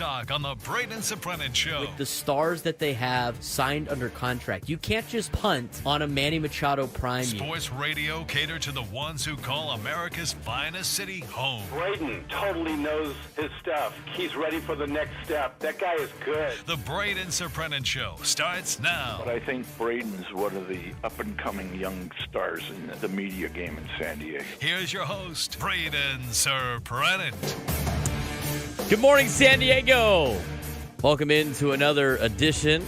Talk on the Braden Surprenant Show. With the stars that they have signed under contract, you can't just punt on a Manny Machado prime year. Sports radio catered to the ones who call America's finest city home. Braden totally knows his stuff. He's ready for the next step. That guy is good. The Braden Surprenant Show starts now. But I think Braden's one of the up-and-coming young stars in the media game in San Diego. Here's your host, Braden Surprenant. Good morning, San Diego. Welcome into another edition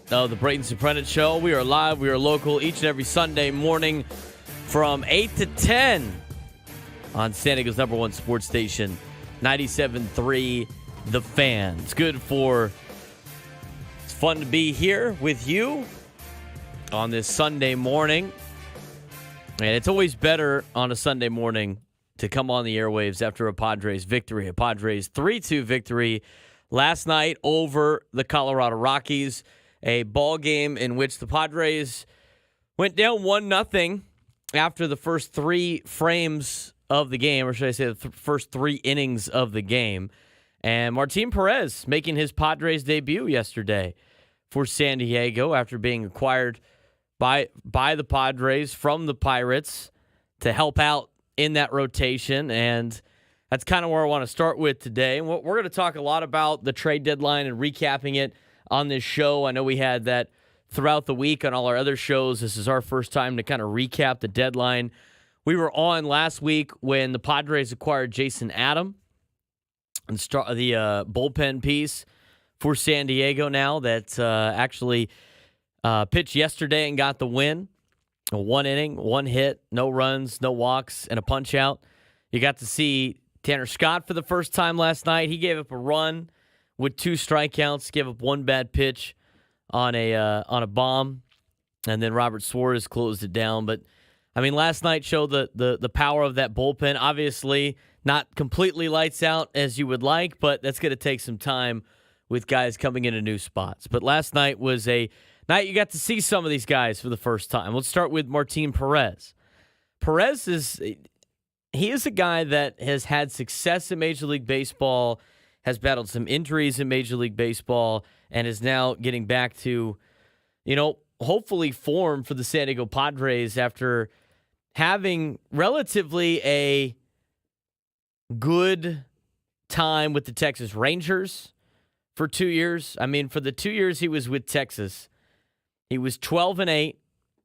of the Braden Surprenant Show. We are live, we are local each and every Sunday morning from 8 to 10 on San Diego's number one sports station, 97.3 The Fan. It's fun to be here with you on this Sunday morning. And it's always better on a Sunday morning to come on the airwaves after a Padres victory. A Padres 3-2 victory last night over the Colorado Rockies. A ball game in which the Padres went down 1-0 after the first three frames of the game, or should I say the first three innings of the game. And Martin Perez making his Padres debut yesterday for San Diego after being acquired by the Padres from the Pirates to help out in that rotation. And that's kind of where I want to start with today. We're going to talk a lot about the trade deadline and recapping it on this show. I know we had that throughout the week on all our other shows. This is our first time to kind of recap the deadline. We were on last week when the Padres acquired Jason Adam and start the bullpen piece for San Diego now that actually pitched yesterday and got the win. One inning, one hit, no runs, no walks, and a punch out. You got to see Tanner Scott for the first time last night. He gave up a run with 2 strikeouts, gave up one bad pitch on a bomb, and then Robert Suarez closed it down. But I mean, last night showed the power of that bullpen. Obviously, not completely lights out as you would like, but that's going to take some time with guys coming into new spots. But last night was a night you got to see some of these guys for the first time. Let's start with Martin Perez. Perez is a guy that has had success in Major League Baseball, has battled some injuries in Major League Baseball, and is now getting back to, hopefully form for the San Diego Padres after having relatively a good time with the Texas Rangers for 2 years. I mean, for the 2 years he was with Texas, he was 12-8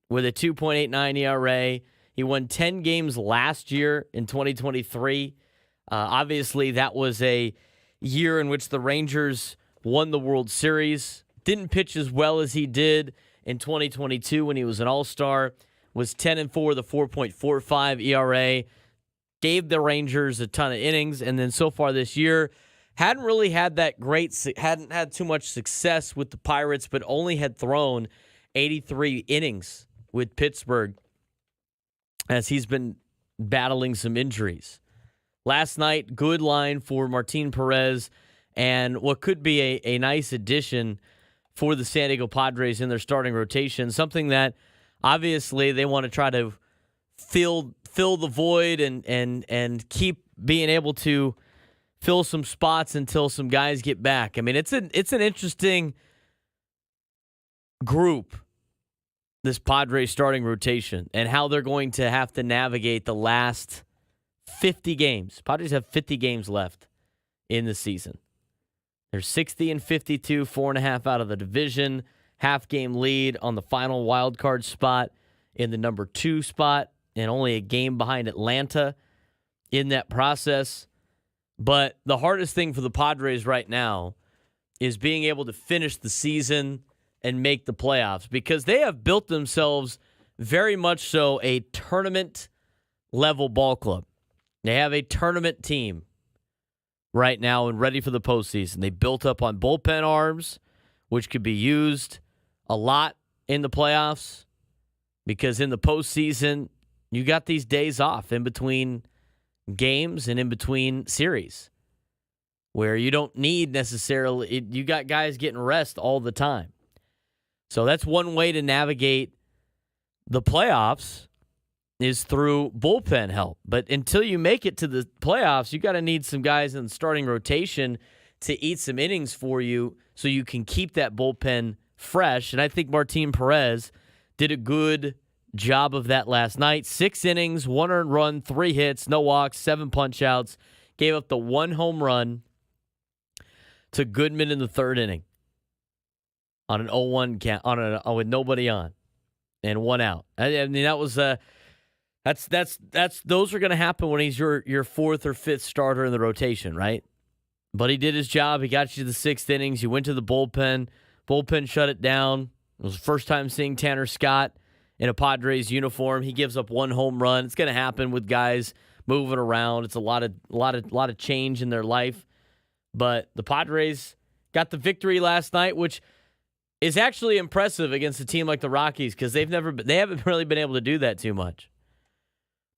with a 2.89 ERA. He won 10 games last year in 2023. Obviously, that was a year in which the Rangers won the World Series. Didn't pitch as well as he did in 2022 when he was an All-Star. Was 10-4 with a 4.45 ERA. Gave the Rangers a ton of innings. And then so far this year, hadn't really had hadn't had too much success with the Pirates, but only had thrown 83 innings with Pittsburgh as he's been battling some injuries. Last night, good line for Martin Perez and what could be a nice addition for the San Diego Padres in their starting rotation, something that obviously they want to try to fill the void and keep being able to fill some spots until some guys get back. I mean, it's an interesting group, this Padres starting rotation, and how they're going to have to navigate the last 50 games. Padres have 50 games left in the season. They're 60-52, 4.5 out of the division, half-game lead on the final wild card spot in the number 2 spot, and only a game behind Atlanta in that process. But the hardest thing for the Padres right now is being able to finish the season and make the playoffs, because they have built themselves very much so a tournament-level ball club. They have a tournament team right now and ready for the postseason. They built up on bullpen arms, which could be used a lot in the playoffs, because in the postseason, you got these days off in between games and in between series where you don't need necessarily, you got guys getting rest all the time. So that's one way to navigate the playoffs, is through bullpen help. But until you make it to the playoffs, you got to need some guys in the starting rotation to eat some innings for you so you can keep that bullpen fresh. And I think Martin Perez did a good job of that last night. 6 innings, 1 earned run, 3 hits, no walks, 7 punch-outs. Gave up the 1 home run to Goodman in the 3rd inning on an 0-1 count, with nobody on and 1 out. I mean, that was those are going to happen when he's your 4th or 5th starter in the rotation, right? But he did his job. He got you to the 6th innings. You went to the bullpen. Bullpen shut it down. It was the first time seeing Tanner Scott in a Padres uniform. He gives up 1 home run. It's going to happen with guys moving around. It's a lot of change in their life. But the Padres got the victory last night, which is actually impressive against a team like the Rockies because they haven't really been able to do that too much.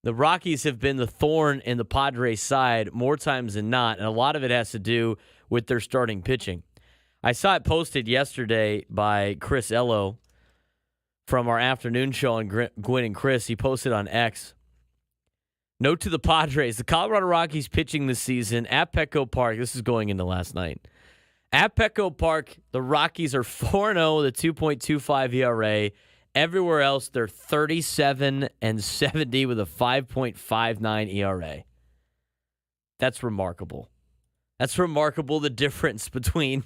The Rockies have been the thorn in the Padres' side more times than not, and a lot of it has to do with their starting pitching. I saw it posted yesterday by Chris Ello from our afternoon show on Gwynn and Chris. He posted on X. Note to the Padres, the Colorado Rockies pitching this season at Petco Park. This is going into last night. At Petco Park, the Rockies are 4-0 with a 2.25 ERA. Everywhere else, they're 37-70 with a 5.59 ERA. That's remarkable. That's remarkable, the difference between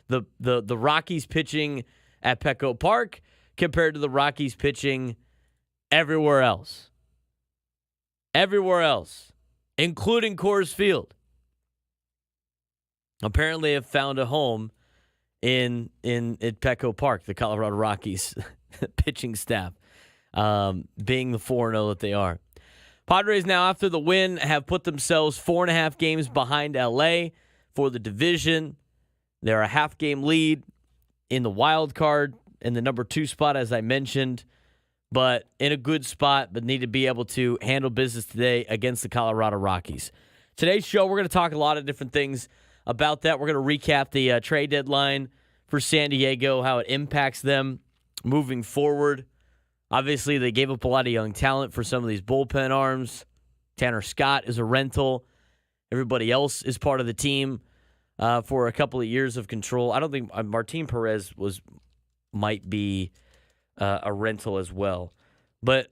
the Rockies pitching at Petco Park compared to the Rockies pitching everywhere else. Everywhere else, including Coors Field. Apparently have found a home at Petco Park, the Colorado Rockies pitching staff, being the 4-0 that they are. Padres now, after the win, have put themselves 4.5 games behind L.A. for the division. They're a half-game lead in the wild card in the number 2 spot, as I mentioned, but in a good spot, but need to be able to handle business today against the Colorado Rockies. Today's show, we're going to talk a lot of different things about that. We're going to recap the trade deadline for San Diego, how it impacts them moving forward. Obviously, they gave up a lot of young talent for some of these bullpen arms. Tanner Scott is a rental. Everybody else is part of the team for a couple of years of control. I don't think Martin Perez might be a rental as well. But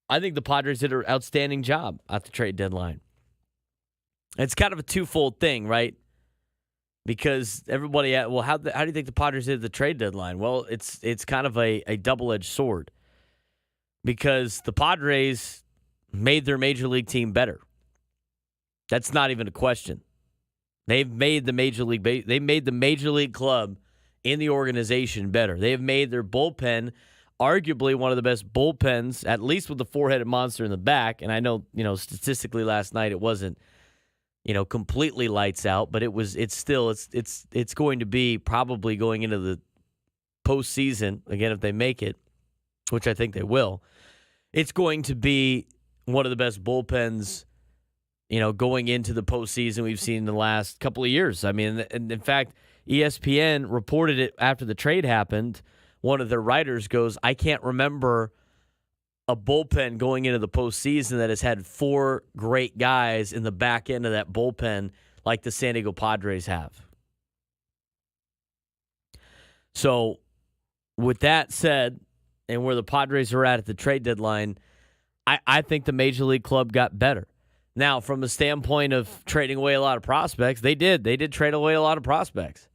I think the Padres did an outstanding job at the trade deadline. It's kind of a twofold thing, right? Because everybody, how do you think the Padres did the trade deadline? Well, it's kind of a double-edged sword because the Padres made their major league team better. That's not even a question. They've made the major league club in the organization better. They have made their bullpen arguably one of the best bullpens, at least with the 4-headed monster in the back. And I know, statistically last night it wasn't, completely lights out, but it's going to be probably going into the postseason, again, if they make it, which I think they will. It's going to be one of the best bullpens, going into the postseason we've seen in the last couple of years. I mean, and in fact, ESPN reported it after the trade happened. One of their writers goes, I can't remember a bullpen going into the postseason that has had 4 great guys in the back end of that bullpen like the San Diego Padres have. So with that said, and where the Padres are at the trade deadline, I think the Major League Club got better. Now, from a standpoint of trading away a lot of prospects, they did trade away a lot of prospects.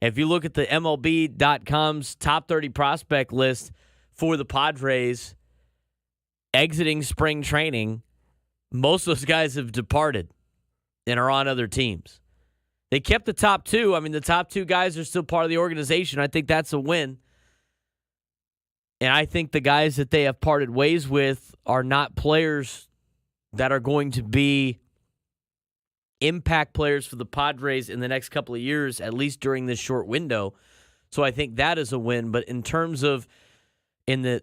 If you look at the MLB.com's top 30 prospect list for the Padres exiting spring training, most of those guys have departed and are on other teams. They kept the top 2. I mean, the top 2 guys are still part of the organization. I think that's a win. And I think the guys that they have parted ways with are not players that are going to be impact players for the Padres in the next couple of years, at least during this short window. So I think that is a win. But in terms of in the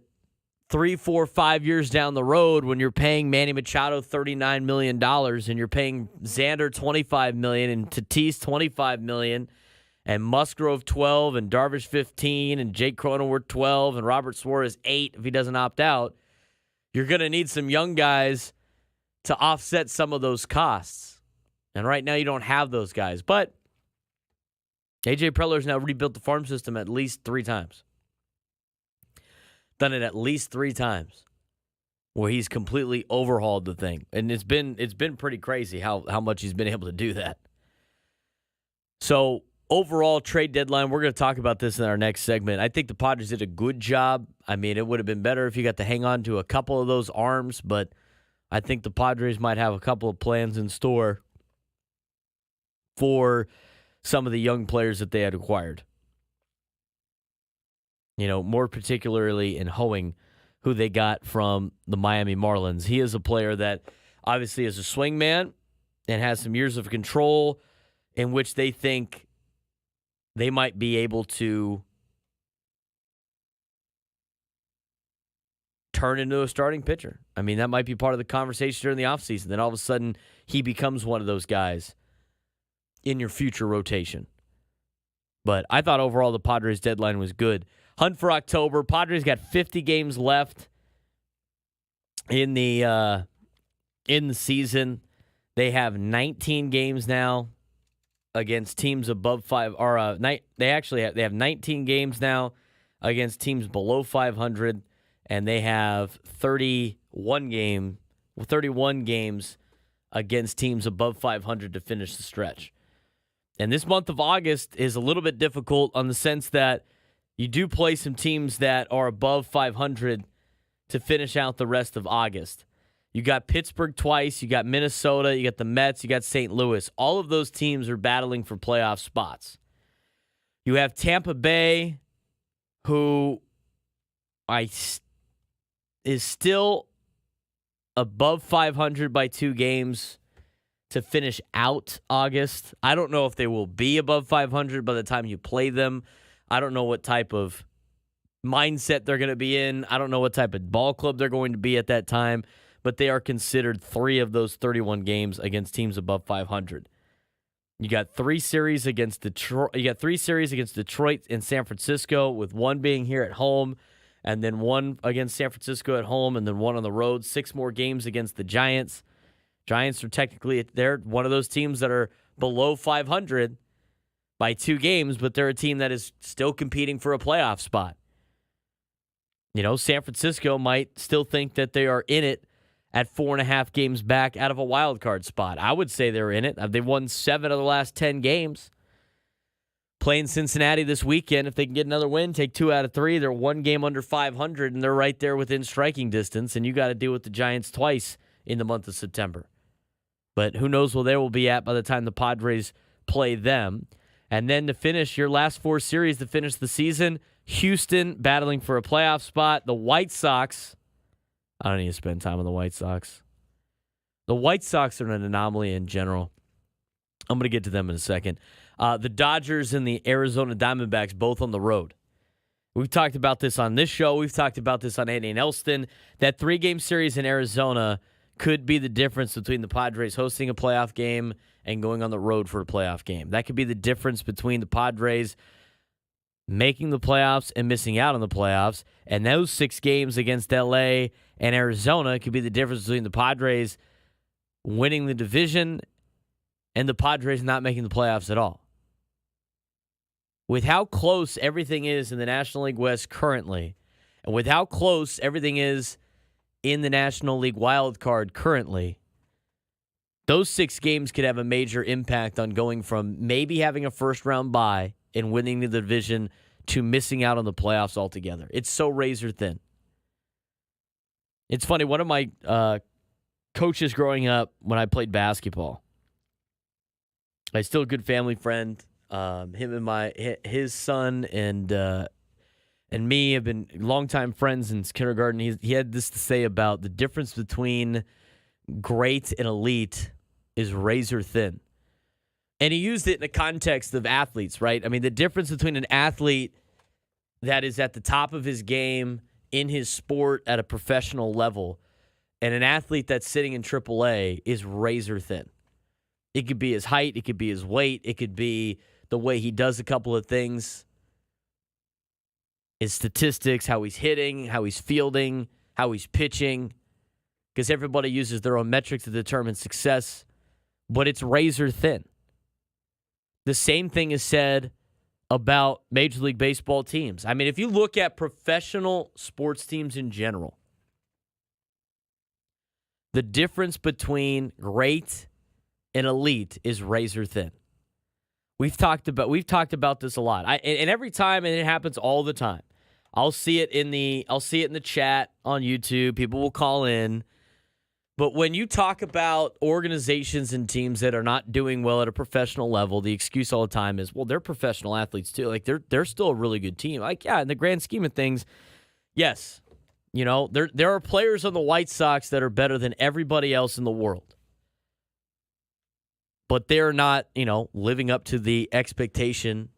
3, 4, 5 years down the road, when you're paying Manny Machado $39 million and you're paying Xander $25 million and Tatis $25 million and Musgrove $12 and Darvish $15 and Jake Cronenworth $12 and Robert Suarez $8 if he doesn't opt out, you're going to need some young guys to offset some of those costs. And right now you don't have those guys. But A.J. Preller's now rebuilt the farm system at least 3 times. Done it at least 3 times where he's completely overhauled the thing. And it's been pretty crazy how much he's been able to do that. So, overall trade deadline, we're going to talk about this in our next segment. I think the Padres did a good job. I mean, it would have been better if you got to hang on to a couple of those arms, but I think the Padres might have a couple of plans in store for some of the young players that they had acquired. You know, more particularly in Hoeing, who they got from the Miami Marlins. He is a player that obviously is a swingman and has some years of control in which they think they might be able to turn into a starting pitcher. I mean, that might be part of the conversation during the offseason. Then all of a sudden, he becomes one of those guys in your future rotation. But I thought overall the Padres deadline was good. Hunt for October. Padres got 50 games left in the season. They have 19 games now against teams above 5. They have 19 games now against teams below 500, and they have 31 games against teams above 500 to finish the stretch. And this month of August is a little bit difficult on the sense that you do play some teams that are above 500 to finish out the rest of August. You got Pittsburgh twice, you got Minnesota, you got the Mets, you got St. Louis. All of those teams are battling for playoff spots. You have Tampa Bay, who is still above 500 by 2 games to finish out August. I don't know if they will be above 500 by the time you play them. I don't know what type of mindset they're going to be in. I don't know what type of ball club they're going to be at that time, but they are considered 3 of those 31 games against teams above 500. You got 3 series against Detroit. You got 3 series against Detroit and San Francisco, with 1 being here at home, and then 1 against San Francisco at home, and then 1 on the road. 6 more games against the Giants. Giants are technically, they're one of those teams that are below 500 by 2 games, but they're a team that is still competing for a playoff spot. You know, San Francisco might still think that they are in it at 4.5 games back out of a wild card spot. I would say they're in it. They've won 7 of the last 10 games. Playing Cincinnati this weekend, if they can get another win, take 2 out of 3, they're 1 game under 500, and they're right there within striking distance, and you got to deal with the Giants twice in the month of September. But who knows where they will be at by the time the Padres play them. And then to finish your last 4 series to finish the season, Houston battling for a playoff spot. The White Sox, I don't need to spend time on the White Sox. The White Sox are an anomaly in general. I'm going to get to them in a second. The Dodgers and the Arizona Diamondbacks both on the road. We've talked about this on this show. We've talked about this on Andy and Elston. That 3-game series in Arizona could be the difference between the Padres hosting a playoff game and going on the road for a playoff game. That could be the difference between the Padres making the playoffs and missing out on the playoffs. And those 6 games against L.A. and Arizona could be the difference between the Padres winning the division and the Padres not making the playoffs at all. With how close everything is in the National League West currently, and with how close everything is in the National League wild card currently, those 6 games could have a major impact on going from maybe having a first-round bye and winning the division to missing out on the playoffs altogether. It's so razor thin. It's funny, one of my coaches growing up when I played basketball, I still a good family friend. Him and his son and me have been longtime friends since kindergarten. He had this to say about the difference between great and elite is razor thin. And he used it in the context of athletes, right? I mean, the difference between an athlete that is at the top of his game in his sport at a professional level and an athlete that's sitting in AAA is razor thin. It could be his height, it could be his weight, it could be the way he does a couple of things, his statistics, how he's hitting, how he's fielding, how he's pitching, because everybody uses their own metrics to determine success, but it's razor thin. The same thing is said about Major League Baseball teams. I mean, if you look at professional sports teams in general, the difference between great and elite is razor thin. We've talked about this a lot. And every time, and it happens all the time. I'll see it in the chat on YouTube. People will call in. But when you talk about organizations and teams that are not doing well at a professional level, the excuse all the time is, well, they're professional athletes too. Like they're still a really good team. Like, yeah, in the grand scheme of things, yes. You know, there are players on the White Sox that are better than everybody else in the world. But they're not, living up to the expectation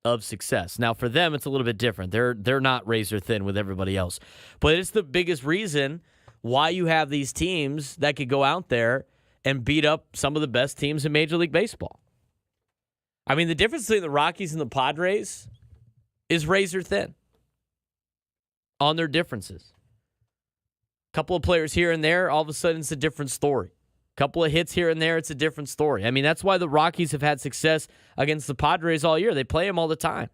of success. Now, for them, it's a little bit different. They're not razor thin with everybody else. But it's the biggest reason why you have these teams that could go out there and beat up some of the best teams in Major League Baseball. I mean, the difference between the Rockies and the Padres is razor thin on their differences. A couple of players here and there, all of a sudden it's a different story. A couple of hits here and there, it's a different story. I mean, that's why the Rockies have had success against the Padres all year. They play them all the time.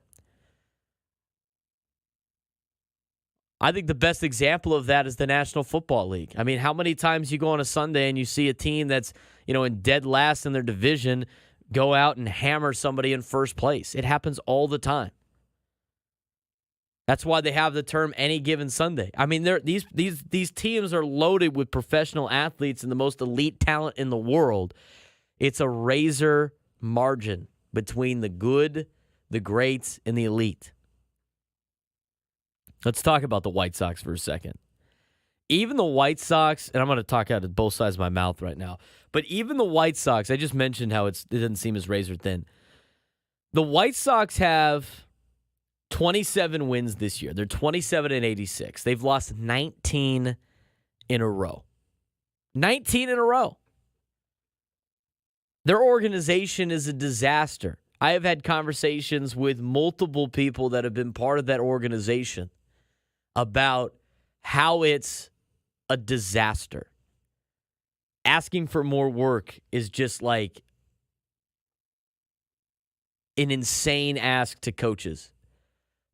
I think the best example of that is the National Football League. I mean, how many times you go on a Sunday and you see a team that's, in dead last in their division go out and hammer somebody in first place? It happens all the time. That's why they have the term any given Sunday. I mean, these teams are loaded with professional athletes and the most elite talent in the world. It's a razor margin between the good, the greats, and the elite. Let's talk about the White Sox for a second. Even the White Sox, and I'm going to talk out of both sides of my mouth right now, but even the White Sox, I just mentioned how it doesn't seem as razor thin. The White Sox have 27 wins this year. They're 27-86. They've lost 19 in a row. 19 in a row. Their organization is a disaster. I have had conversations with multiple people that have been part of that organization about how it's a disaster. Asking for more work is just like an insane ask to coaches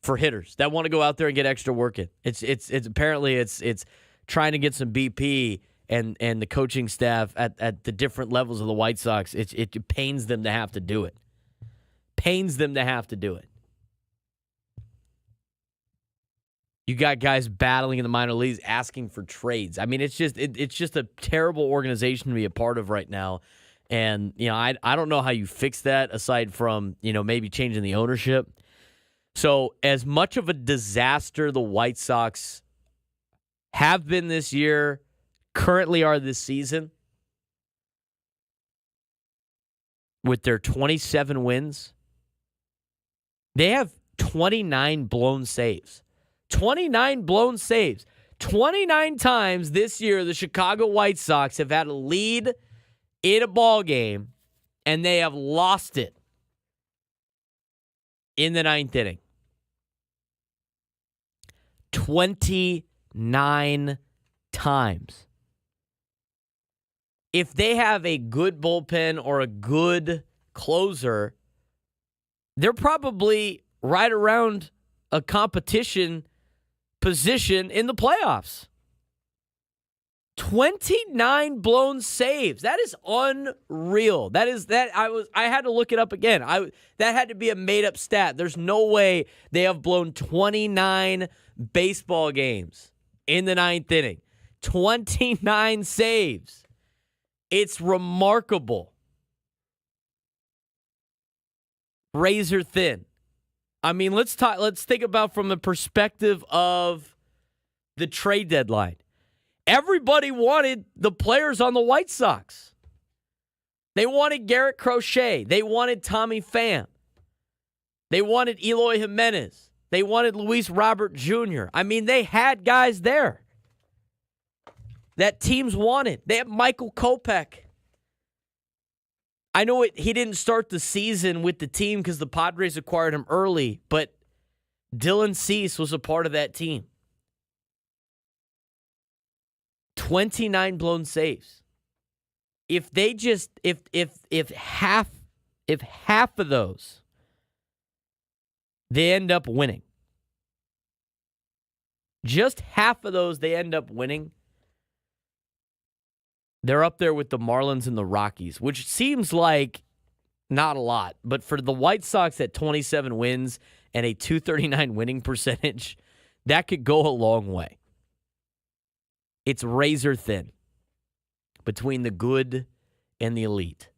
for hitters that want to go out there and get extra work in. It's apparently it's trying to get some BP and the coaching staff at the different levels of the White Sox. It pains them to have to do it. Pains them to have to do it. You got guys battling in the minor leagues asking for trades. I mean, it's just a terrible organization to be a part of right now. And, I don't know how you fix that aside from, maybe changing the ownership. So as much of a disaster the White Sox have been this year, currently are this season, with their 27 wins, they have 29 blown saves. 29 blown saves. 29 times this year, the Chicago White Sox have had a lead in a ball game, and they have lost it in the ninth inning. 29 times. If they have a good bullpen or a good closer, they're probably right around a competition position in the playoffs. 29 blown saves. That is unreal. I had to look it up again. That had to be a made-up stat. There's no way they have blown 29 baseball games in the ninth inning. 29 saves. It's remarkable. Razor thin. I mean, let's think about from the perspective of the trade deadline. Everybody wanted the players on the White Sox. They wanted Garrett Crochet. They wanted Tommy Pham. They wanted Eloy Jimenez. They wanted Luis Robert Jr. I mean, they had guys there that teams wanted. They had Michael Kopech. I know he didn't start the season with the team because the Padres acquired him early, but Dylan Cease was a part of that team. 29 blown saves. If they just if half of those they end up winning. Just half of those they end up winning. They're up there with the Marlins and the Rockies, which seems like not a lot. But for the White Sox at 27 wins and a .239 winning percentage, that could go a long way. It's razor thin between the good and the elite.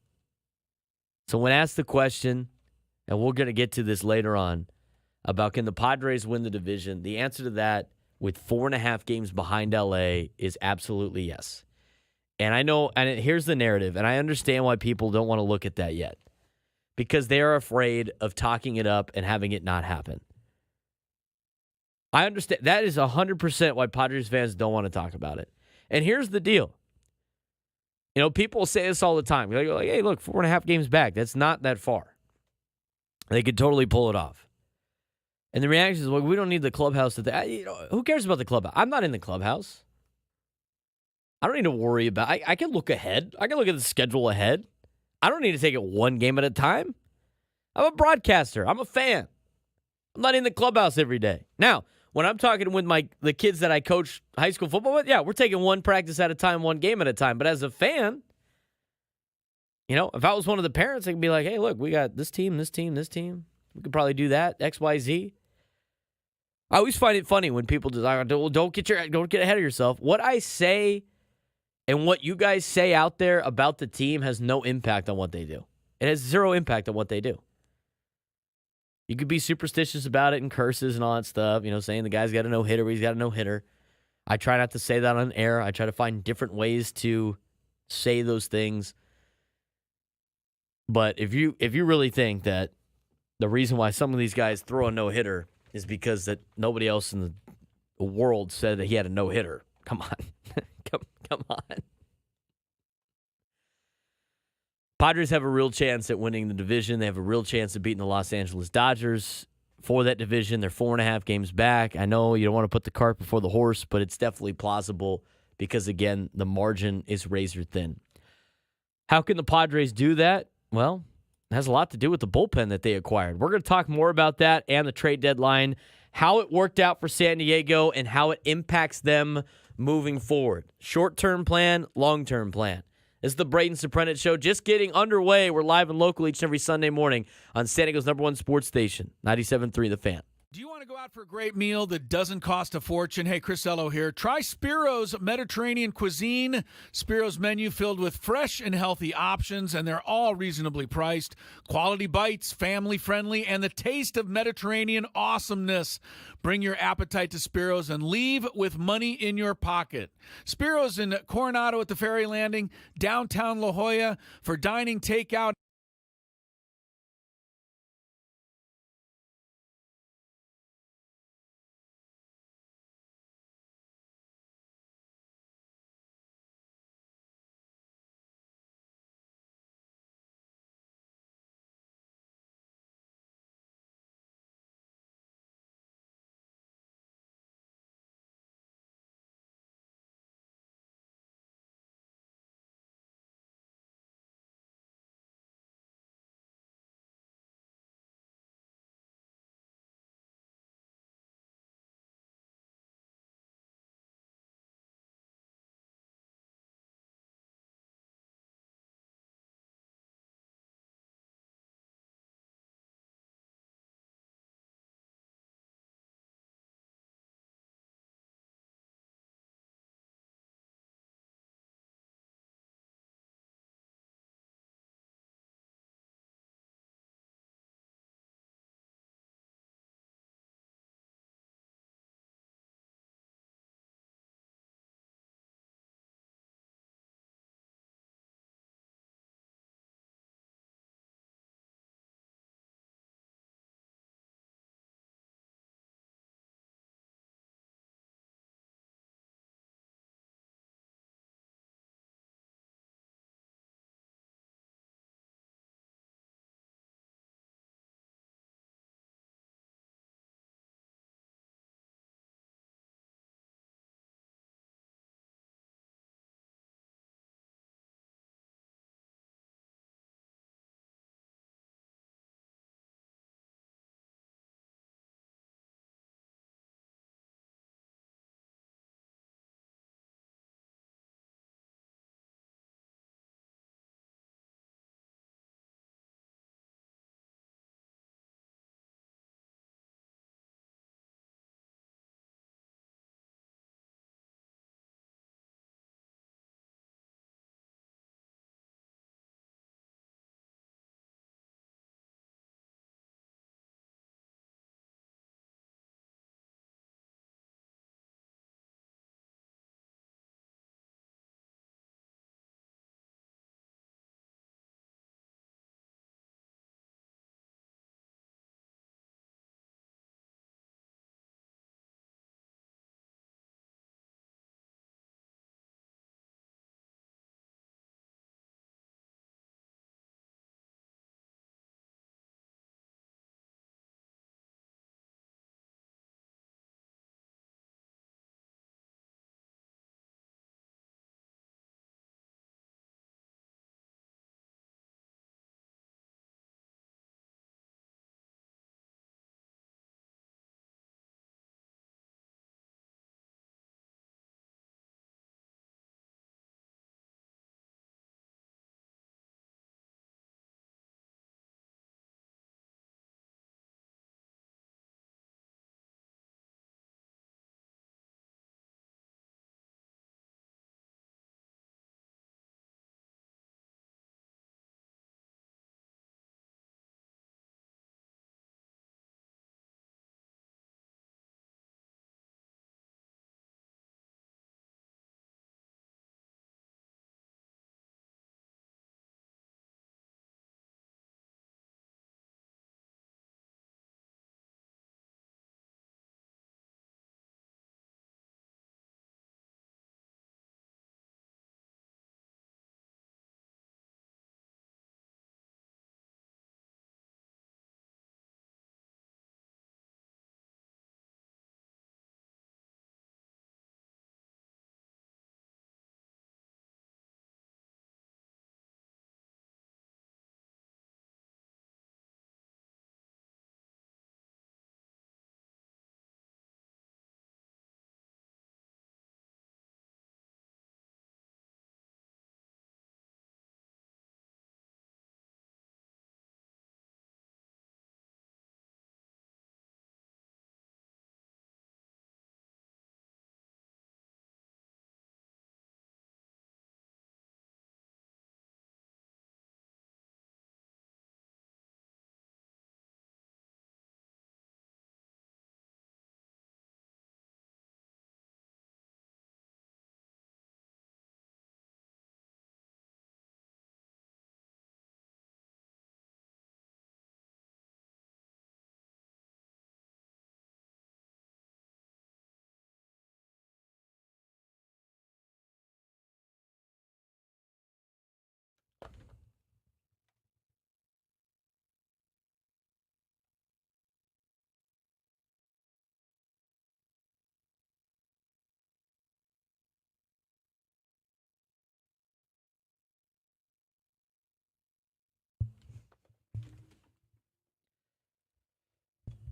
So when asked the question, and we're going to get to this later on, about can the Padres win the division, the answer to that with 4.5 games behind LA is absolutely yes. And I know, and here's the narrative, and I understand why people don't want to look at that yet. Because they are afraid of talking it up and having it not happen. I understand. That is 100% why Padres fans don't want to talk about it. And here's the deal. You know, people say this all the time. They go like, hey, look, 4.5 games back. That's not that far. They could totally pull it off. And the reaction is, well, we don't need the clubhouse. Who cares about the clubhouse? I'm not in the clubhouse. I don't need to worry about it. I can look ahead. I can look at the schedule ahead. I don't need to take it one game at a time. I'm a broadcaster. I'm a fan. I'm not in the clubhouse every day. Now, when I'm talking with the kids that I coach high school football with, yeah, we're taking one practice at a time, one game at a time. But as a fan, you know, if I was one of the parents, I could be like, hey, look, we got this team, this team, this team. We could probably do that, X, Y, Z. I always find it funny when people don't get ahead of yourself. What I say and what you guys say out there about the team has no impact on what they do. It has zero impact on what they do. You could be superstitious about it and curses and all that stuff, you know, saying the guy's got a no-hitter, he's got a no-hitter. I try not to say that on air. I try to find different ways to say those things. But if you really think that the reason why some of these guys throw a no-hitter is because that nobody else in the world said that he had a no-hitter, come on. Come on. Padres have a real chance at winning the division. They have a real chance of beating the Los Angeles Dodgers for that division. They're 4.5 games back. I know you don't want to put the cart before the horse, but it's definitely plausible because, again, the margin is razor thin. How can the Padres do that? Well, it has a lot to do with the bullpen that they acquired. We're going to talk more about that and the trade deadline, how it worked out for San Diego, and how it impacts them moving forward. Short-term plan, long-term plan. This is the Braden Surprenant Show just getting underway. We're live and local each and every Sunday morning on San Diego's #1 sports station, 97.3 The Fan. Do you want to go out for a great meal that doesn't cost a fortune? Hey, Chris Ello here. Try Spiro's Mediterranean cuisine. Spiro's menu filled with fresh and healthy options, and they're all reasonably priced. Quality bites, family-friendly, and the taste of Mediterranean awesomeness. Bring your appetite to Spiro's and leave with money in your pocket. Spiro's in Coronado at the ferry landing, downtown La Jolla for dining, takeout,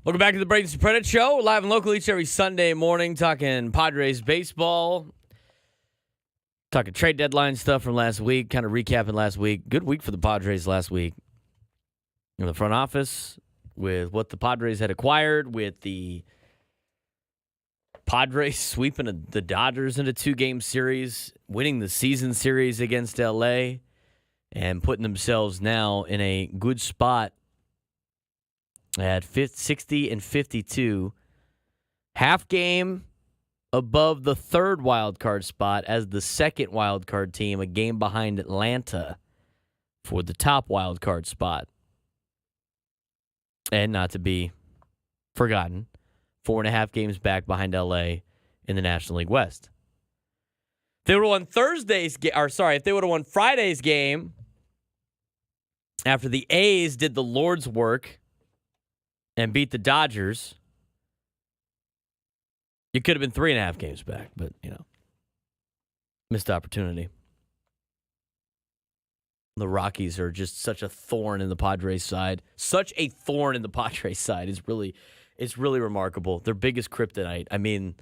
Welcome back to the Braden Surprenant Show, live and local each every Sunday morning, talking Padres baseball, talking trade deadline stuff from last week, kind of recapping last week. Good week for the Padres last week. In the front office, with what the Padres had acquired, with the Padres sweeping the Dodgers in a 2-game series, winning the season series against L.A., and putting themselves now in a good spot at 60 and 52, half game above the third wild card spot as the second wild card team, a game behind Atlanta for the top wild card spot. And not to be forgotten, 4.5 games back behind LA in the National League West. If they would have won if they would have won Friday's game after the A's did the Lord's work and beat the Dodgers, you could have been 3.5 games back, but, missed opportunity. The Rockies are just such a thorn in the Padres' side. Such a thorn in the Padres' side is really remarkable. Their biggest kryptonite. I mean,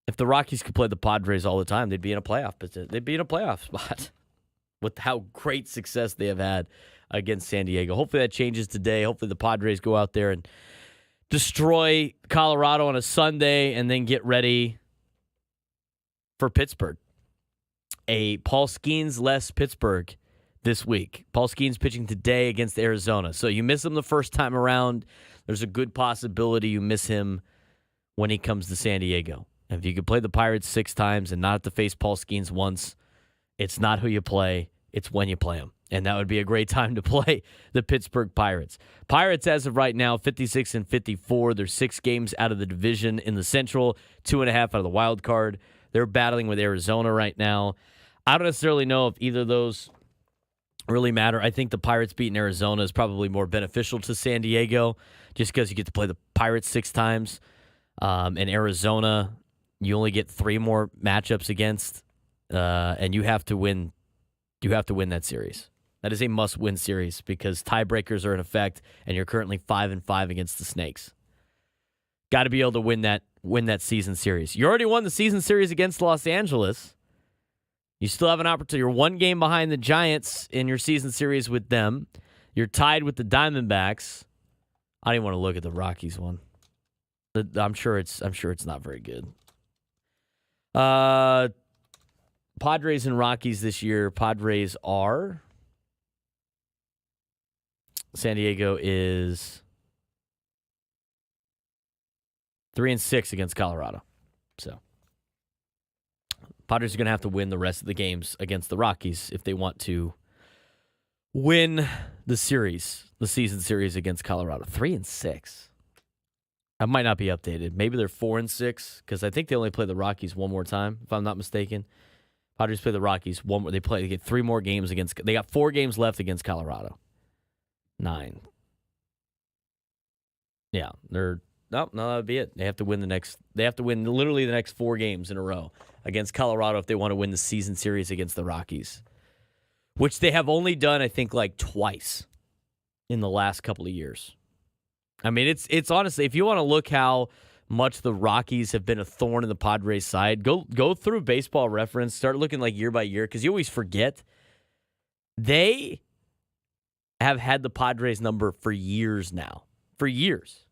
if the Rockies could play the Padres all the time, they'd be in a playoff position. They'd be in a playoff spot with how great success they have had against San Diego. Hopefully that changes today. Hopefully the Padres go out there and destroy Colorado on a Sunday and then get ready for Pittsburgh. A Paul Skeens-less Pittsburgh this week. Paul Skeens pitching today against Arizona. So you miss him the first time around. There's a good possibility you miss him when he comes to San Diego. And if you could play the Pirates 6 times and not have to face Paul Skeens once, it's not who you play, it's when you play him. And that would be a great time to play the Pittsburgh Pirates. Pirates, as of right now, 56 and 54. They're 6 games out of the division in the Central, 2.5 out of the wild card. They're battling with Arizona right now. I don't necessarily know if either of those really matter. I think the Pirates beating Arizona is probably more beneficial to San Diego just because you get to play the Pirates 6 times. In Arizona, you only get 3 more matchups against, and you have to win. You have to win that series. That is a must-win series because tiebreakers are in effect, and you're currently 5-5 against the Snakes. Got to be able to win that season series. You already won the season series against Los Angeles. You still have an opportunity. You're 1 game behind the Giants in your season series with them. You're tied with the Diamondbacks. I don't even want to look at the Rockies one. I'm sure it's not very good. Padres and Rockies this year. Padres are. San Diego is 3-6 against Colorado. So Padres are going to have to win the rest of the games against the Rockies if they want to win the series, the season series against Colorado. 3-6. That might not be updated. Maybe they're 4-6 because I think they only play the Rockies one more time, if I'm not mistaken. Padres play the Rockies one more. They get 3 more games against. They got 4 games left against Colorado. 9. Yeah, no, that would be it. They have to win literally the next 4 games in a row against Colorado if they want to win the season series against the Rockies, which they have only done, I think, like twice in the last couple of years. I mean, it's honestly, if you want to look how much the Rockies have been a thorn in the Padres' side, go through Baseball Reference, start looking like year by year, because you always forget they have had the Padres number for years now. For years.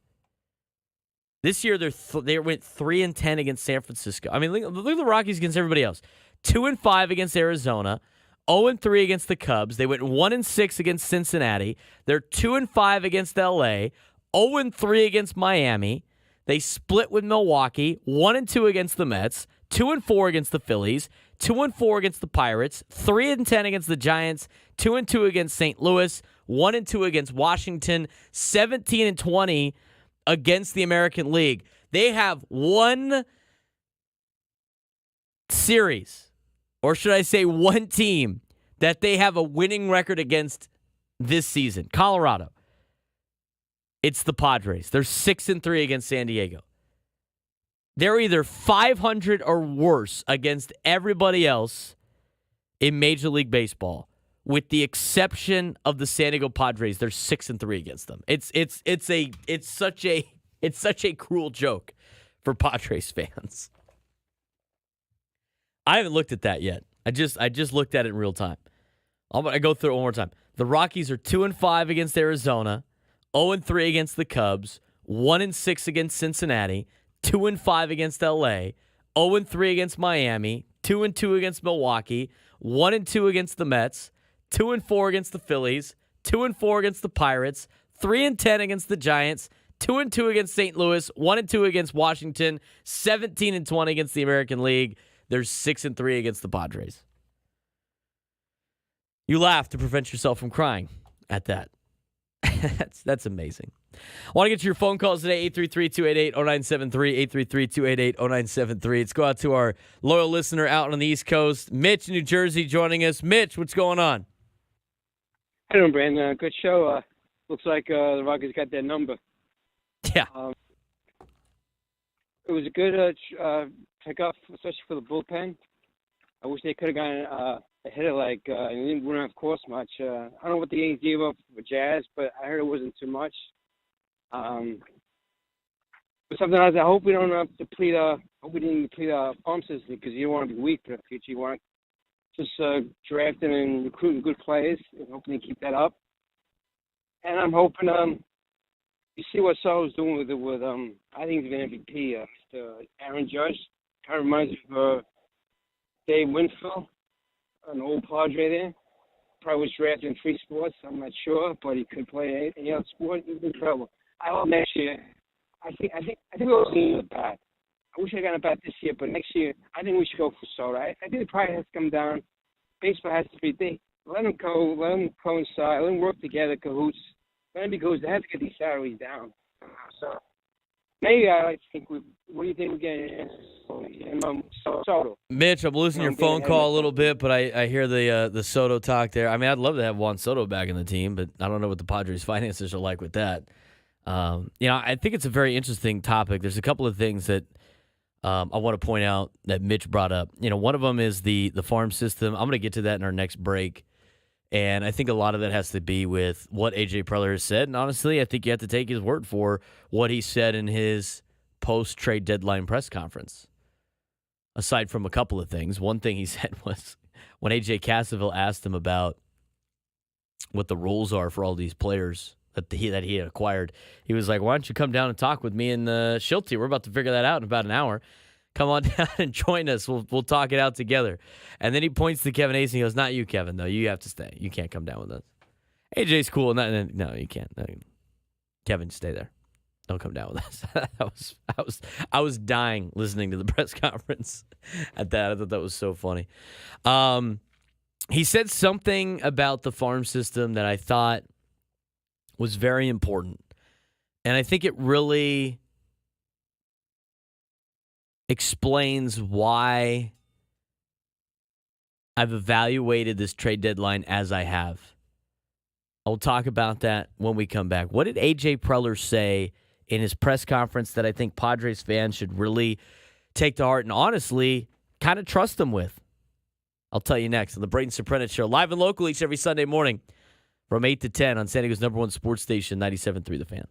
This year, they went 3-10 against San Francisco. I mean, look at the Rockies against everybody else. 2-5 against Arizona. 0-3 against the Cubs. They went 1-6 against Cincinnati. They're 2-5 against L.A., 0-3 against Miami. They split with Milwaukee, 1-2 against the Mets, 2-4 against the Phillies, 2-4 against the Pirates, 3-10 against the Giants, 2-2 against St. Louis, 1-2 against Washington, 17-20 against the American League. They have one series, or should I say one team, that they have a winning record against this season. Colorado. It's the Padres. They're 6-3 against San Diego. They're either 500 or worse against everybody else in Major League Baseball with the exception of the San Diego Padres, they're 6-3 against them. It's such a cruel joke for Padres fans. I haven't looked at that yet. I just looked at it in real time. I'm gonna go through it one more time. The Rockies are 2-5 against Arizona, 0-3 against the Cubs, 1-6 against Cincinnati, 2-5 against LA, 0-3 against Miami, 2-2 against Milwaukee, 1-2 against the Mets, 2-4 against the Phillies, 2-4 against the Pirates, 3-10 against the Giants, 2-2 against St. Louis, 1-2 against Washington, 17-20 against the American League. They're 6-3 against the Padres. You laugh to prevent yourself from crying at that. That's amazing. I want to get to your phone calls today, 833-288-0973, 833-288-0973. Let's go out to our loyal listener out on the East Coast, Mitch in New Jersey, joining us. Mitch, what's going on? How you doing, Brandon? Good show. Looks like the Rockies got their number. Yeah. It was a good pickup, especially for the bullpen. I wish they could have gotten a hitter like it wouldn't have cost much. I don't know what the Yankees gave up for Jazz, but I heard it wasn't too much. But something else, I hope we don't deplete hope we didn't deplete our farm system, because you don't want to be weak for the future. You want to just drafting and recruiting good players and hoping they keep that up. And I'm hoping you see what Soto's doing with I think he's an MVP, Mr. Aaron Judge. Kind of reminds me of Dave Winfield, an old Padre there. Probably was drafted in 3 sports, I'm not sure, but he could play any other sport. He's in trouble. I hope next year. I think we'll see a bat. I wish I got a bat this year, but next year I think we should go for Soto. I think the price has to come down. Baseball has to be big. Let them go. Let them coincide. Let them work together, cahoots. Let them, because they have to get these salaries down. So maybe I think what do you think we're getting? Soto. Mitch, I'm losing your phone call a little bit, but I hear the Soto talk there. I mean, I'd love to have Juan Soto back in the team, but I don't know what the Padres' finances are like with that. I think it's a very interesting topic. There's a couple of things that I want to point out that Mitch brought up. One of them is the farm system. I'm going to get to that in our next break. And I think a lot of that has to be with what A.J. Preller has said. And honestly, I think you have to take his word for what he said in his post-trade deadline press conference. Aside from a couple of things, one thing he said was when A.J. Cassaville asked him about what the rules are for all these players that he had acquired, he was like, why don't you come down and talk with me and Schulte? We're about to figure that out in about an hour. Come on down and join us. We'll talk it out together. And then he points to Kevin Hayes and he goes, not you, Kevin, though. You have to stay. You can't come down with us. AJ's cool. No, you can't. No. Kevin, stay there. Don't come down with us. I was dying listening to the press conference at that. I thought that was so funny. He said something about the farm system that I thought was very important. And I think it really explains why I've evaluated this trade deadline as I have. I'll talk about that when we come back. What did A.J. Preller say in his press conference that I think Padres fans should really take to heart and honestly kind of trust him with? I'll tell you next on the Braden Surprenant Show, live and local each every Sunday morning from 8 to 10 on San Diego's #1 sports station, 97.3 The Fan.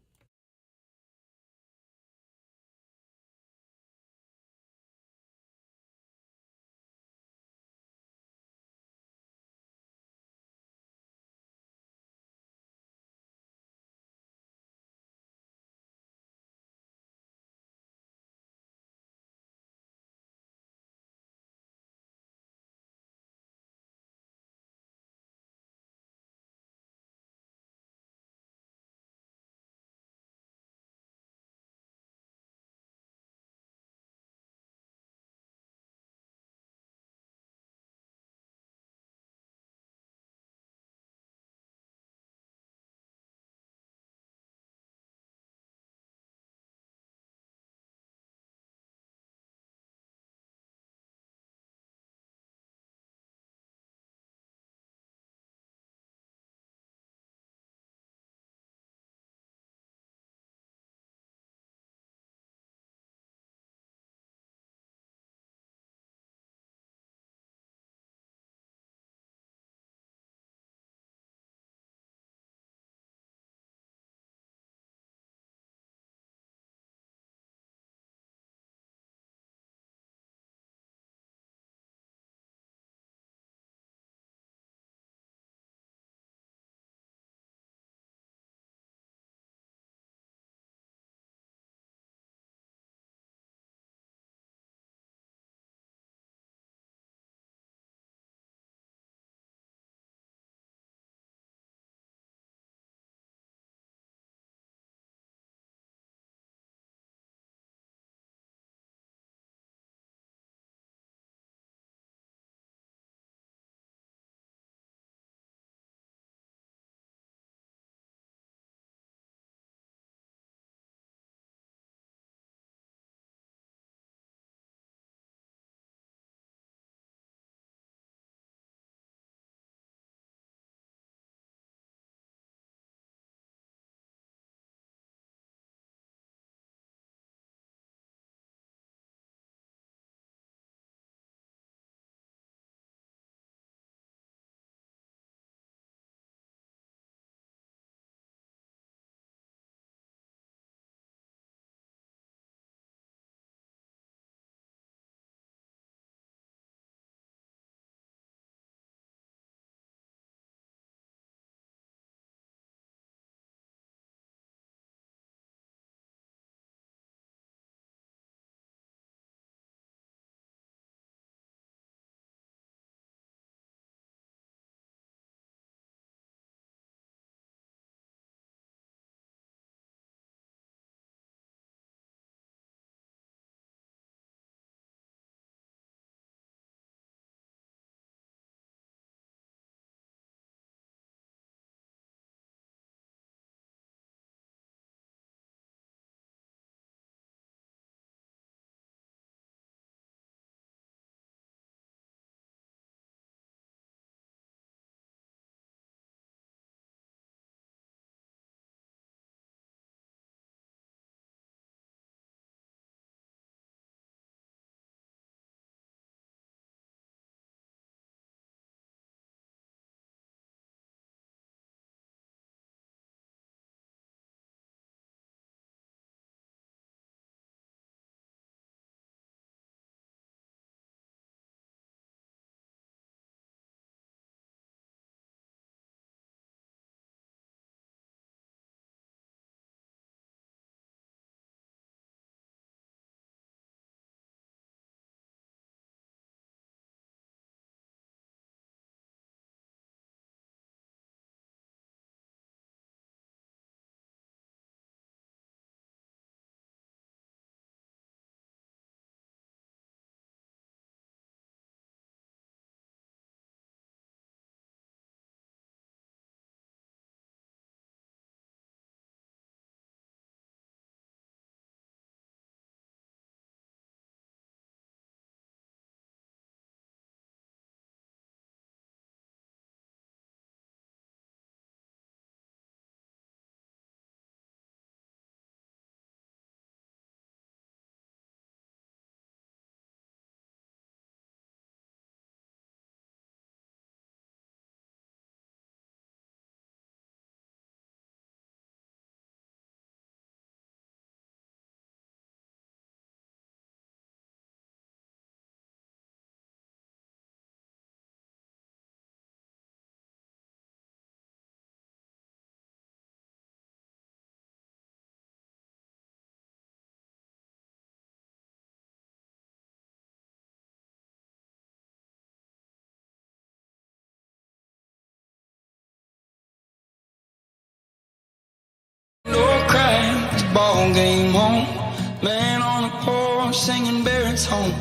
Man on the porch singing baritone.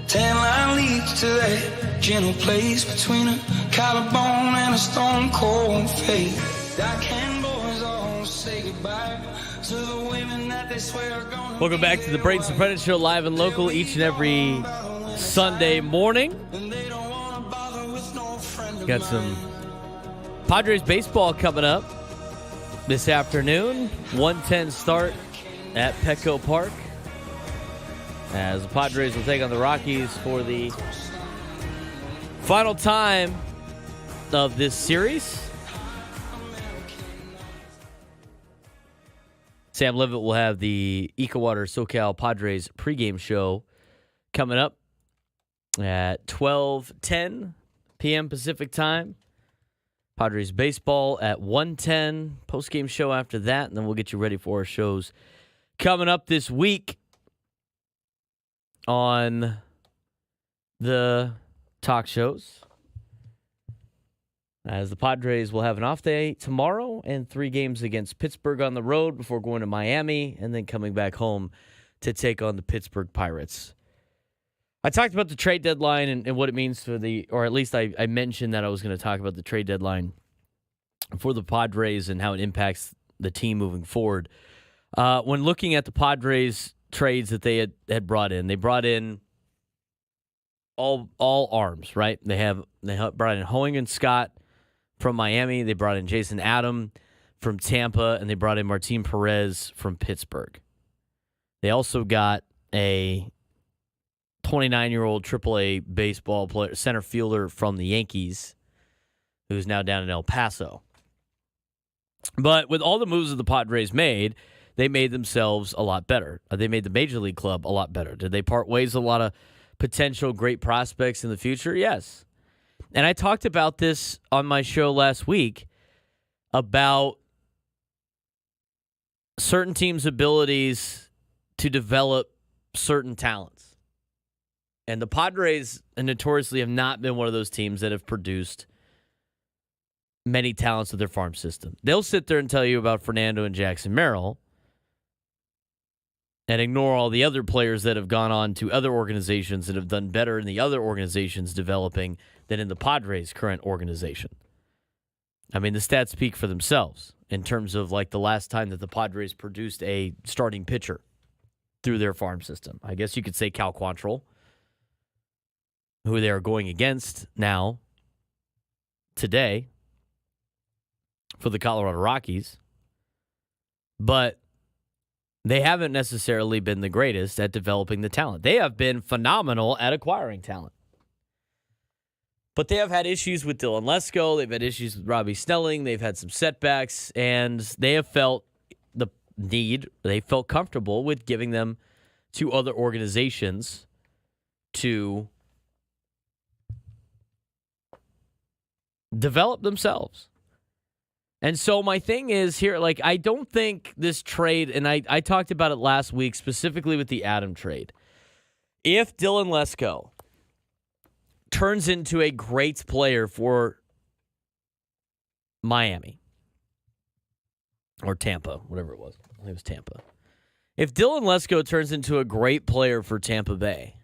Tan line leads to that gentle place between a collarbone and a stone cold face. Dark-haired boys all say goodbye to the women that they swear are gonna. Welcome back to the Braden Surprenant Show, live and local each and every Sunday morning. Got some Padres baseball coming up this afternoon. 1:10 start at Petco Park, as the Padres will take on the Rockies for the final time of this series. Sam Levitt will have the EcoWater SoCal Padres pregame show coming up at 12:10 p.m. Pacific time. Padres baseball at 1:10. Postgame show after that, and then we'll get you ready for our shows coming up this week on the talk shows, as the Padres will have an off day tomorrow and 3 games against Pittsburgh on the road before going to Miami and then coming back home to take on the Pittsburgh Pirates. I talked about the trade deadline and what it means for or at least I mentioned that I was going to talk about the trade deadline for the Padres and how it impacts the team moving forward. When looking at the Padres trades that they had brought in, they brought in all arms, right? They brought in Hoeing and Scott from Miami. They brought in Jason Adam from Tampa, and they brought in Martin Perez from Pittsburgh. They also got a 29-year-old AAA baseball player, center fielder from the Yankees, who's now down in El Paso. But with all the moves that the Padres made, they made themselves a lot better. They made the Major League club a lot better. Did they part ways with a lot of potential great prospects in the future? Yes. And I talked about this on my show last week about certain teams' abilities to develop certain talents. And the Padres notoriously have not been one of those teams that have produced many talents of their farm system. They'll sit there and tell you about Fernando and Jackson Merrill and ignore all the other players that have gone on to other organizations that have done better in the other organizations developing than in the Padres' current organization. I mean, the stats speak for themselves in terms of like the last time that the Padres produced a starting pitcher through their farm system. I guess you could say Cal Quantrill, who they are going against now, today, for the Colorado Rockies. But they haven't necessarily been the greatest at developing the talent. They have been phenomenal at acquiring talent. But they have had issues with Dylan Lesko. They've had issues with Robbie Snelling. They've had some setbacks, and they have felt the need, they felt comfortable with giving them to other organizations to develop themselves. And so my thing is here, like, I don't think this trade, and I talked about it last week, specifically with the Adam trade. If Dylan Lesko turns into a great player for Miami or Tampa, whatever it was. I think it was Tampa. If Dylan Lesko turns into a great player for Tampa Bay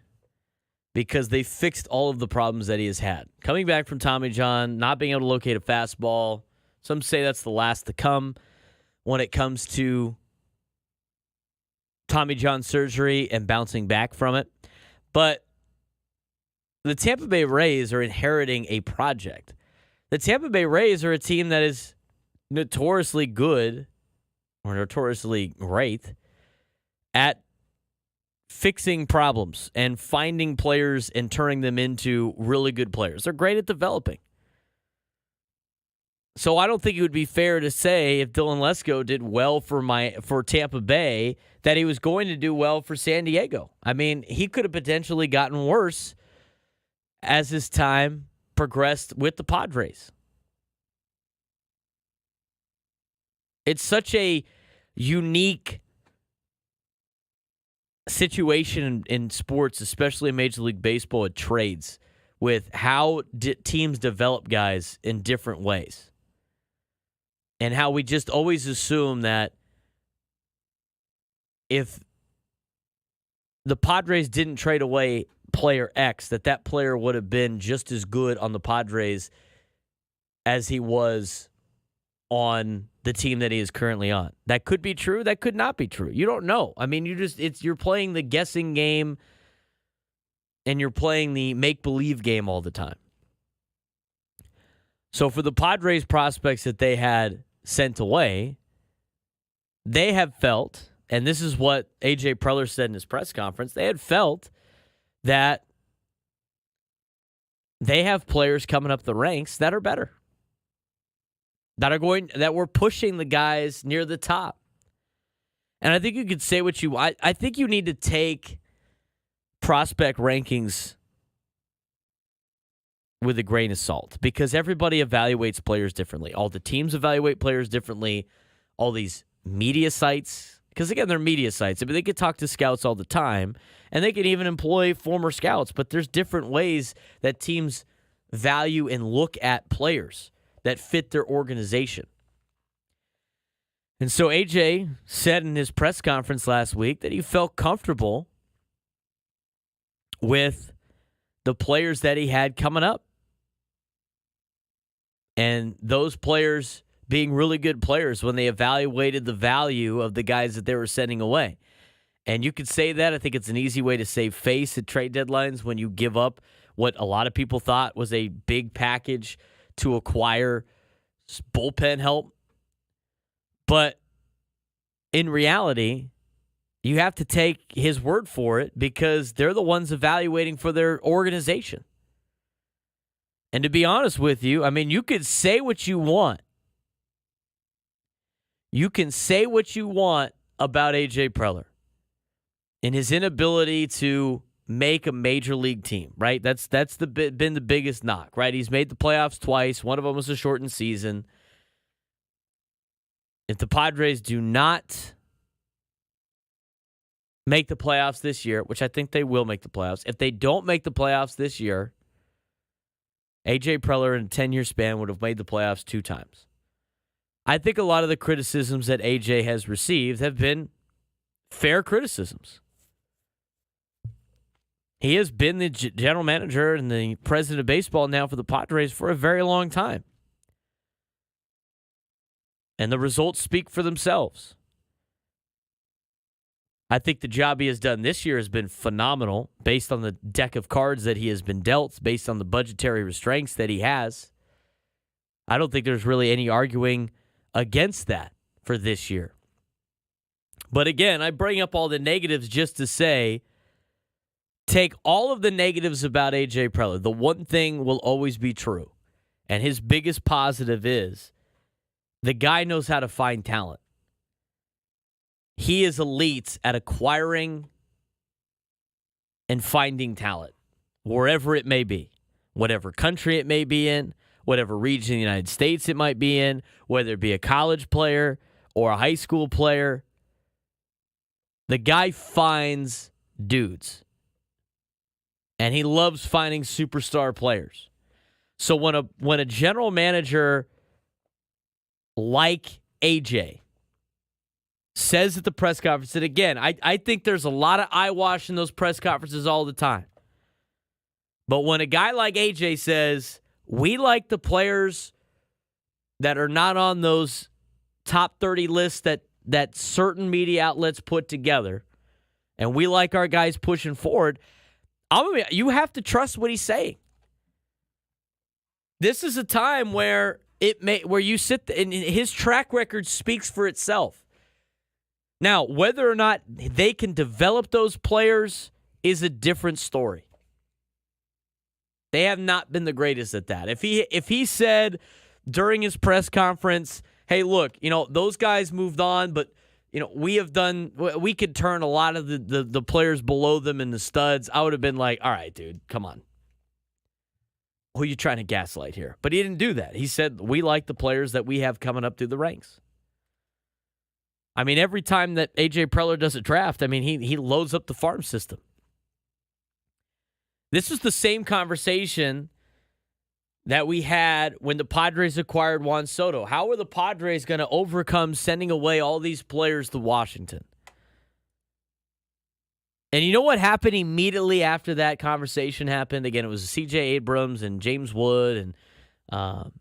because they fixed all of the problems that he has had, coming back from Tommy John, not being able to locate a fastball, some say that's the last to come when it comes to Tommy John surgery and bouncing back from it. But the Tampa Bay Rays are inheriting a project. The Tampa Bay Rays are a team that is notoriously good or notoriously great at fixing problems and finding players and turning them into really good players. They're great at developing. So I don't think it would be fair to say if Dylan Lesko did well for Tampa Bay that he was going to do well for San Diego. I mean, he could have potentially gotten worse as his time progressed with the Padres. It's such a unique situation in sports, especially in Major League Baseball at trades, with how teams develop guys in different ways. And how we just always assume that if the Padres didn't trade away player X, that player would have been just as good on the Padres as he was on the team that he is currently on. That could be true. That could not be true. You don't know. I mean, you're playing the guessing game and you're playing the make-believe game all the time. So for the Padres prospects that they had sent away, they have felt, and this is what A.J. Preller said in his press conference, they had felt that they have players coming up the ranks that are better, that we're pushing the guys near the top. And I think you could say what you want. I think you need to take prospect rankings with a grain of salt because everybody evaluates players differently. All the teams evaluate players differently. All these media sites, because again, they're media sites. I mean, they could talk to scouts all the time, and they can even employ former scouts, but there's different ways that teams value and look at players that fit their organization. And so AJ said in his press conference last week that he felt comfortable with the players that he had coming up. And those players being really good players when they evaluated the value of the guys that they were sending away. And you could say that. I think it's an easy way to save face at trade deadlines when you give up what a lot of people thought was a big package to acquire bullpen help. But in reality, you have to take his word for it because they're the ones evaluating for their organization. And to be honest with you, I mean, you could say what you want. You can say what you want about A.J. Preller and his inability to make a major league team, right? That's been the biggest knock, right? He's made the playoffs twice. One of them was a shortened season. If the Padres do not make the playoffs this year, which I think they will make the playoffs, if they don't make the playoffs this year, A.J. Preller in a 10-year span would have made the playoffs 2 times. I think a lot of the criticisms that A.J. has received have been fair criticisms. He has been the general manager and the president of baseball now for the Padres for a very long time. And the results speak for themselves. I think the job he has done this year has been phenomenal based on the deck of cards that he has been dealt, based on the budgetary restraints that he has. I don't think there's really any arguing against that for this year. But again, I bring up all the negatives just to say, take all of the negatives about A.J. Preller. The one thing will always be true, and his biggest positive is the guy knows how to find talent. He is elite at acquiring and finding talent, wherever it may be, whatever country it may be in, whatever region of the United States it might be in, whether it be a college player or a high school player. The guy finds dudes, and he loves finding superstar players. So when a general manager like AJ says at the press conference, and again, I think there's a lot of eyewash in those press conferences all the time. But when a guy like AJ says, we like the players that are not on those top 30 lists that certain media outlets put together, and we like our guys pushing forward, you have to trust what he's saying. This is a time where you sit and his track record speaks for itself. Now, whether or not they can develop those players is a different story. They have not been the greatest at that. If he said during his press conference, hey, look, those guys moved on, but we could turn a lot of the players below them into studs, I would have been like, all right, dude, come on. Who are you trying to gaslight here? But he didn't do that. He said, we like the players that we have coming up through the ranks. I mean, every time that A.J. Preller does a draft, I mean, he loads up the farm system. This was the same conversation that we had when the Padres acquired Juan Soto. How are the Padres going to overcome sending away all these players to Washington? And you know what happened immediately after that conversation happened? Again, it was C.J. Abrams and James Wood, and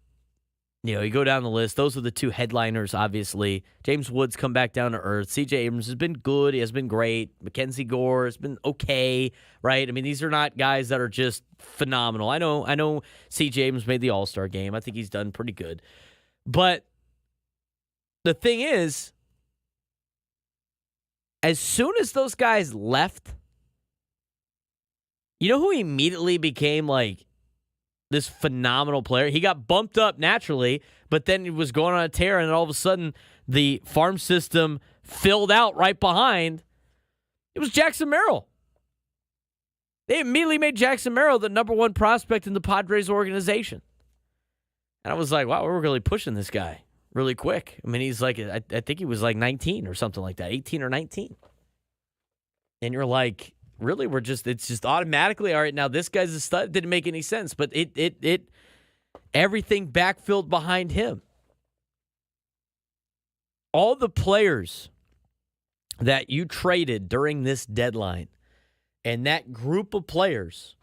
you go down the list. Those are the two headliners, obviously. James Wood's come back down to earth. C.J. Abrams has been good. He has been great. Mackenzie Gore has been okay, right? I mean, these are not guys that are just phenomenal. I know C.J. Abrams made the All-Star game. I think he's done pretty good. But the thing is, as soon as those guys left, you know who immediately became like this phenomenal player? He got bumped up naturally, but then he was going on a tear, and all of a sudden the farm system filled out right behind. It was Jackson Merrill. They immediately made Jackson Merrill the number one prospect in the Padres organization. And I was like, wow, we're really pushing this guy really quick. I mean, he's like, I think he was like 19 or something like that, 18 or 19. And you're like, really? It's just automatically, all right, now this guy's a stud. It didn't make any sense, but it everything backfilled behind him. All the players that you traded during this deadline and that group of players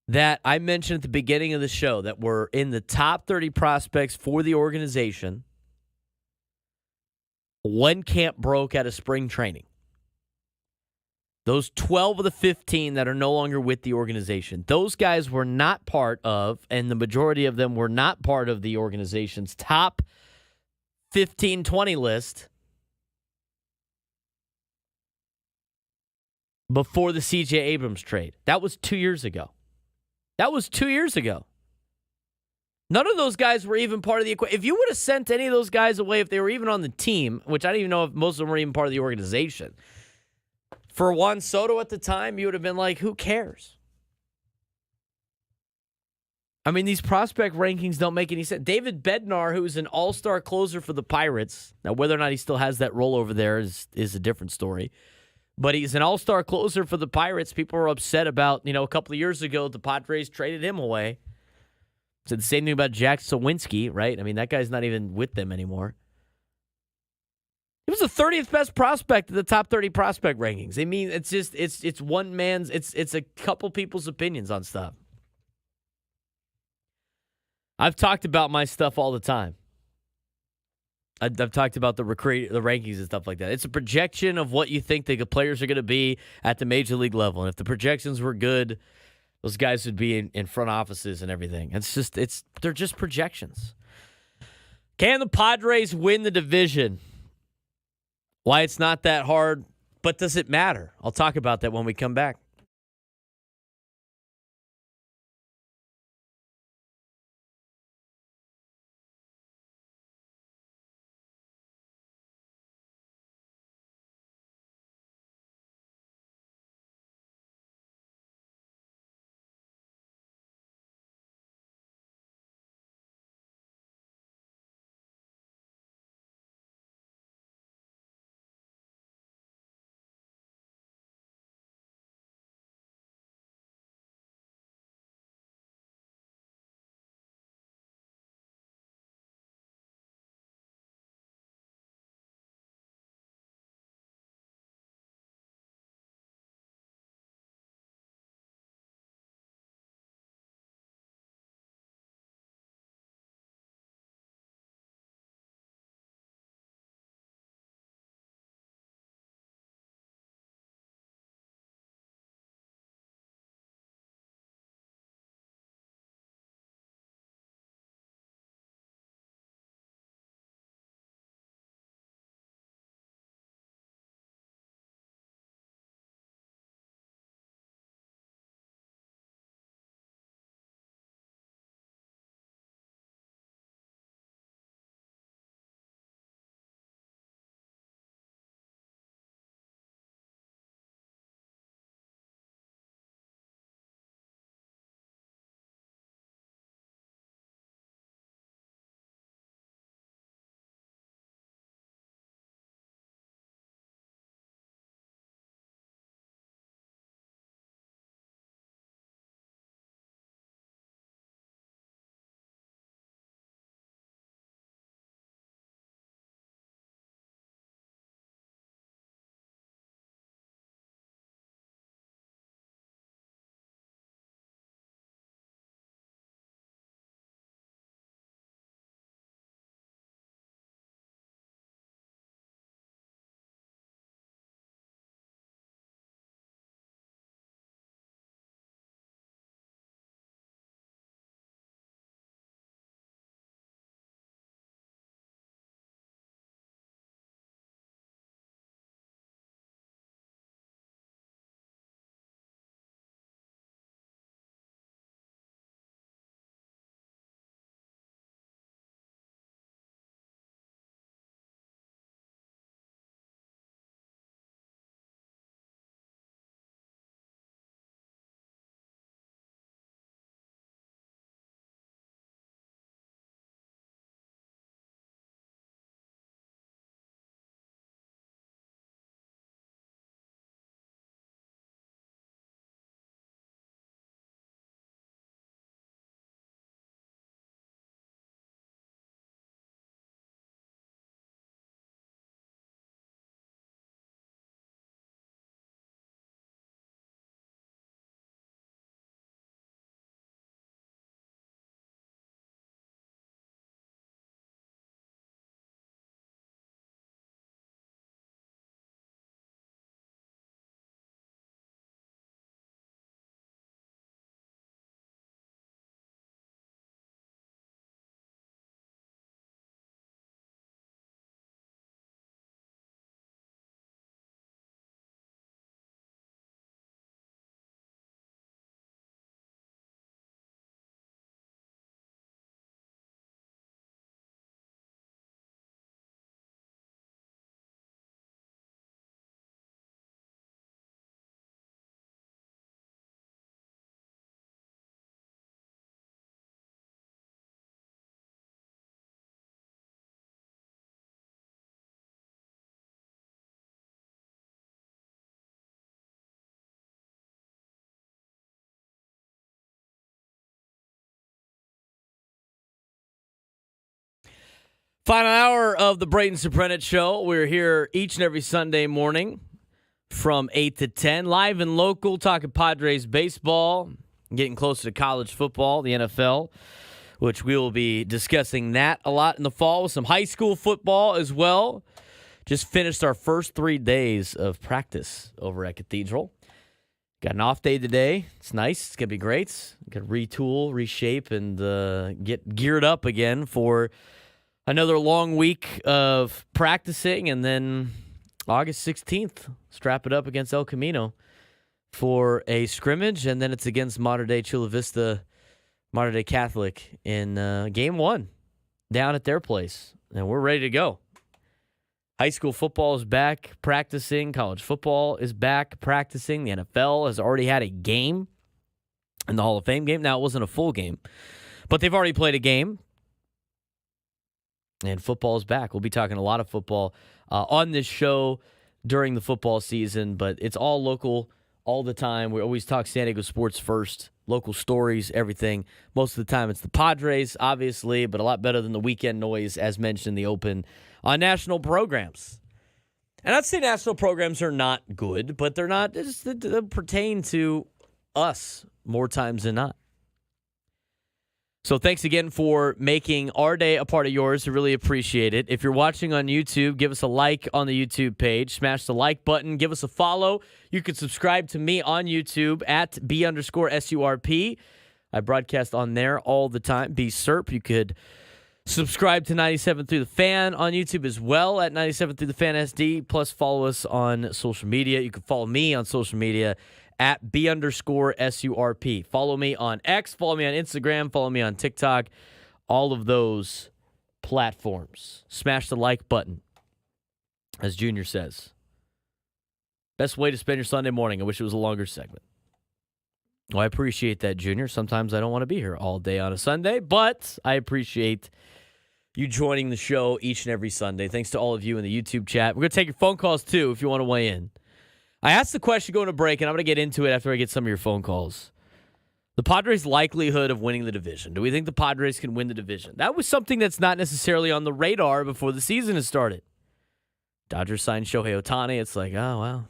that I mentioned at the beginning of the show that were in the top 30 prospects for the organization when camp broke out of spring training. Those 12 of the 15 that are no longer with the organization, those guys were not part of, and the majority of them were not part of the organization's top 15, 20 list before the C.J. Abrams trade. That was 2 years ago. None of those guys were even part of the equation. If you would have sent any of those guys away, if they were even on the team, which I don't even know if most of them were even part of the organization, for Juan Soto at the time, you would have been like, who cares? I mean, these prospect rankings don't make any sense. David Bednar, who is an all-star closer for the Pirates, now whether or not he still has that role over there is a different story. But he's an all-star closer for the Pirates. People were upset about, a couple of years ago, the Padres traded him away. Said the same thing about Jack Sawinski, right? I mean, that guy's not even with them anymore. He was the 30th best prospect of the top 30 prospect rankings. I mean, it's just, it's one man's, it's a couple people's opinions on stuff. I've talked about my stuff all the time. I've talked about the rankings and stuff like that. It's a projection of what you think the players are going to be at the major league level. And if the projections were good, those guys would be in front offices and everything. They're just projections. Can the Padres win the division? Why it's not that hard, but does it matter? I'll talk about that when we come back. Final hour of the Braden Surprenant Show. We're here each and every Sunday morning from 8 to 10, live and local, talking Padres baseball, getting closer to college football, the NFL, which we will be discussing that a lot in the fall with some high school football as well. Just finished our first 3 days of practice over at Cathedral. Got an off day today. It's nice. It's going to be great. Got to retool, reshape, and get geared up again for another long week of practicing, and then August 16th, strap it up against El Camino for a scrimmage, and then it's against Mater Dei Chula Vista, Mater Dei Catholic in Game 1 down at their place, and we're ready to go. High school football is back practicing. College football is back practicing. The NFL has already had a game in the Hall of Fame game. Now, it wasn't a full game, but they've already played a game. And football is back. We'll be talking a lot of football on this show during the football season, but it's all local all the time. We always talk San Diego sports first, local stories, everything. Most of the time it's the Padres, obviously, but a lot better than the weekend noise, as mentioned in the open, on national programs. And I'd say national programs are not good, but they're not, they pertain to us more times than not. So thanks again for making our day a part of yours. I really appreciate it. If you're watching on YouTube, give us a like on the YouTube page. Smash the like button. Give us a follow. You can subscribe to me on YouTube at B_SURP. I broadcast on there all the time. B-SURP. You could subscribe to 97 Through the Fan on YouTube as well at 97 Through the Fan SD. Plus follow us on social media. You can follow me on social media at B_SURP. Follow me on X, follow me on Instagram, follow me on TikTok, all of those platforms. Smash the like button, as Junior says. Best way to spend your Sunday morning. I wish it was a longer segment. Well, I appreciate that, Junior. Sometimes I don't want to be here all day on a Sunday, but I appreciate you joining the show each and every Sunday. Thanks to all of you in the YouTube chat. We're going to take your phone calls, too, if you want to weigh in. I asked the question going to break, and I'm going to get into it after I get some of your phone calls. The Padres' likelihood of winning the division. Do we think the Padres can win the division? That was something that's not necessarily on the radar before the season has started. Dodgers signed Shohei Ohtani. It's like, oh, wow.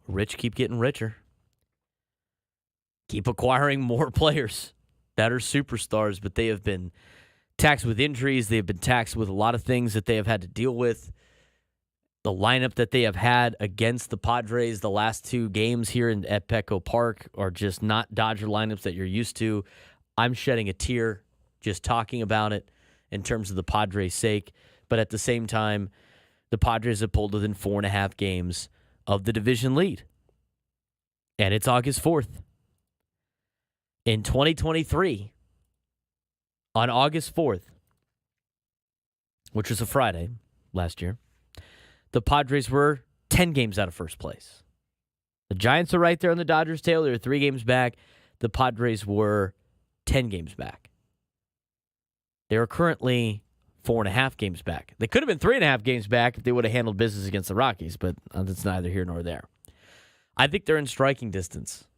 Rich keep getting richer. Keep acquiring more players that are superstars, but they have been taxed with injuries. They have been taxed with a lot of things that they have had to deal with. The lineup that they have had against the Padres the last 2 games here at Petco Park are just not Dodger lineups that you're used to. I'm shedding a tear just talking about it in terms of the Padres' sake. But at the same time, the Padres have pulled within 4.5 games of the division lead. And it's August 4th. In 2023, on August 4th, which was a Friday last year, the Padres were 10 games out of first place. The Giants are right there on the Dodgers' tail. They were 3 games back. The Padres were 10 games back. They are currently 4.5 games back. They could have been 3.5 games back if they would have handled business against the Rockies, but that's neither here nor there. I think they're in striking distance.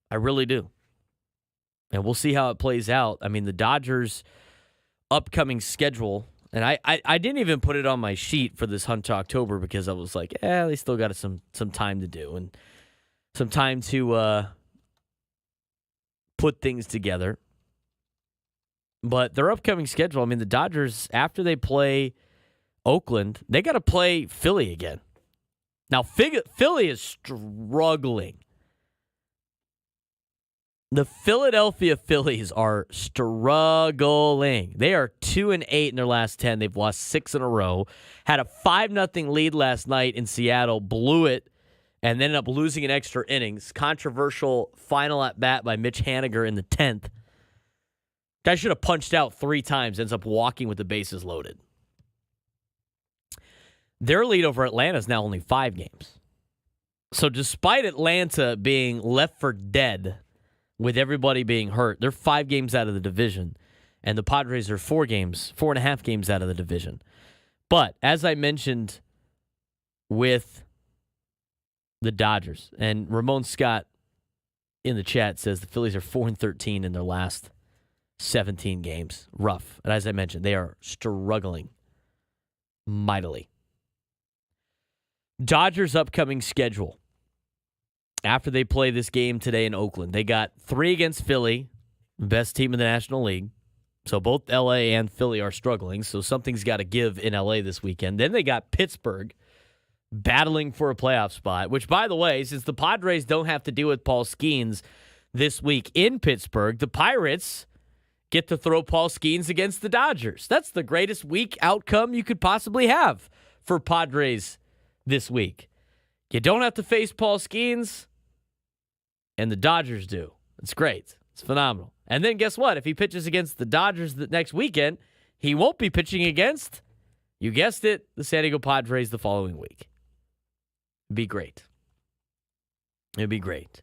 I really do. And we'll see how it plays out. I mean, the Dodgers' upcoming schedule, and I didn't even put it on my sheet for this Hunt to October because I was like, they still got some time to do and some time to put things together. But their upcoming schedule, I mean, the Dodgers, after they play Oakland, they got to play Philly again. Now, Philly is struggling. The Philadelphia Phillies are struggling. They are 2-8 in their last 10. They've lost 6 in a row. Had a 5-0 lead last night in Seattle, blew it, and ended up losing in extra innings. Controversial final at bat by Mitch Haniger in the 10th. Guy should have punched out 3 times, ends up walking with the bases loaded. Their lead over Atlanta is now only 5 games. So despite Atlanta being left for dead with everybody being hurt, they're 5 games out of the division. And the Padres are 4.5 games out of the division. But as I mentioned with the Dodgers, and Ramon Scott in the chat says the Phillies are 4-13 in their last 17 games. Rough. And as I mentioned, they are struggling mightily. Dodgers' upcoming schedule. After they play this game today in Oakland, they got 3 against Philly, best team in the National League. So both L.A. and Philly are struggling, so something's got to give in L.A. this weekend. Then they got Pittsburgh battling for a playoff spot, which, by the way, since the Padres don't have to deal with Paul Skeens this week in Pittsburgh, the Pirates get to throw Paul Skeens against the Dodgers. That's the greatest week outcome you could possibly have for Padres this week. You don't have to face Paul Skeens, and the Dodgers do. It's great. It's phenomenal. And then guess what? If he pitches against the Dodgers the next weekend, he won't be pitching against, you guessed it, the San Diego Padres the following week. It'd be great. It'd be great.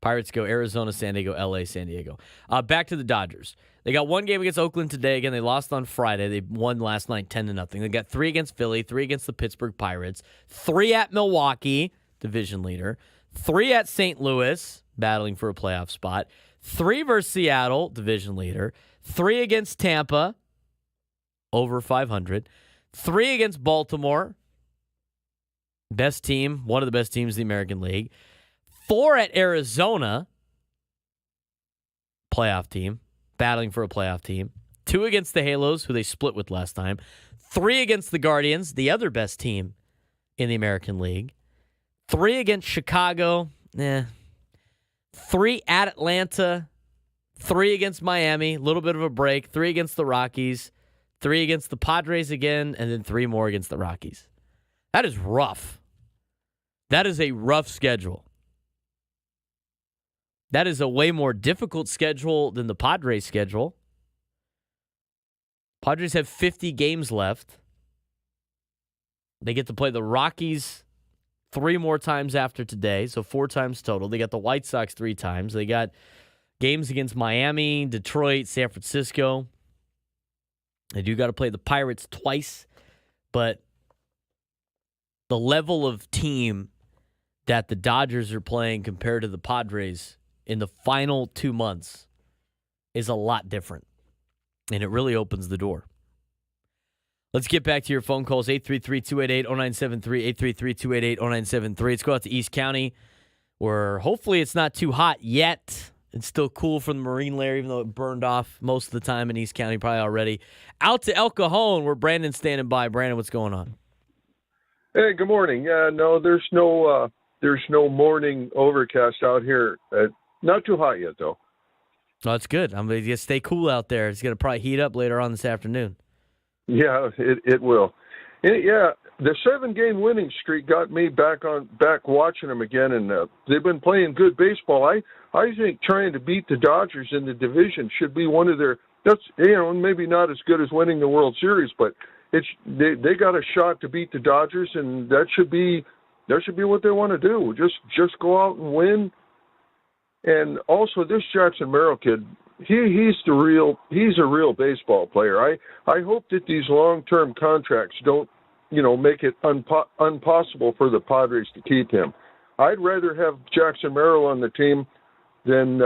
Pirates go Arizona, San Diego, LA, San Diego. Back to the Dodgers. They got 1 game against Oakland today. Again, they lost on Friday. They won last night 10-0. They got 3 against Philly, 3 against the Pittsburgh Pirates, 3 at Milwaukee, division leader, 3 at St. Louis, battling for a playoff spot, 3 versus Seattle, division leader, 3 against Tampa, over 500, 3 against Baltimore, best team, one of the best teams in the American League, 4 at Arizona, playoff team, battling for a playoff team, 2 against the Halos, who they split with last time, 3 against the Guardians, the other best team in the American League, 3 against Chicago, 3 at Atlanta, 3 against Miami, a little bit of a break, 3 against the Rockies, 3 against the Padres again, and then 3 more against the Rockies. That is rough. That is a rough schedule. That is a way more difficult schedule than the Padres schedule. Padres have 50 games left. They get to play the Rockies 3 more times after today, so 4 times total. They got the White Sox 3 times. They got games against Miami, Detroit, San Francisco. They do got to play the Pirates twice, but the level of team that the Dodgers are playing compared to the Padres in the final 2 months is a lot different, and it really opens the door. Let's get back to your phone calls, 833-288-0973, 833-288-0973. Let's go out to East County, where hopefully it's not too hot yet. It's still cool from the marine layer, even though it burned off most of the time in East County probably already. Out to El Cajon, where Brandon's standing by. Brandon, what's going on? Hey, good morning. No, there's no morning overcast out here. Not too hot yet, though. Oh, that's good. I'm going to stay cool out there. It's going to probably heat up later on this afternoon. Yeah, it will. Yeah, the 7-game winning streak got me back watching them again, and they've been playing good baseball. I think trying to beat the Dodgers in the division should be one of their. That's maybe not as good as winning the World Series, but they got a shot to beat the Dodgers, and that should be what they want to do. Just go out and win. And also, this Jackson Merrill kid, he's a real baseball player. I hope that these long-term contracts don't, make it impossible for the Padres to keep him. I'd rather have Jackson Merrill on the team than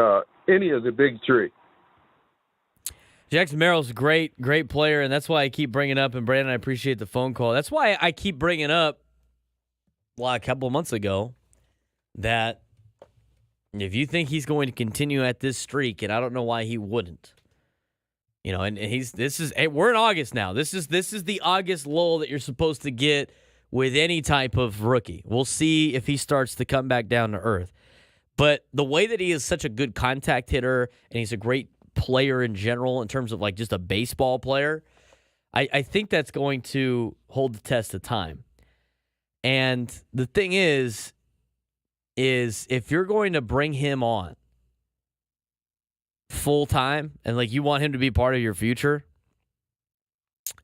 any of the big 3. Jackson Merrill's a great player, and that's why I keep bringing up, and Brandon, I appreciate the phone call. That's why I keep bringing up, a couple of months ago, that if you think he's going to continue at this streak, and I don't know why he wouldn't, and we're in August now. This is the August lull that you're supposed to get with any type of rookie. We'll see if he starts to come back down to earth. But the way that he is such a good contact hitter, and he's a great player in general in terms of just a baseball player, I think that's going to hold the test of time. And the thing is if you're going to bring him on full time and you want him to be part of your future,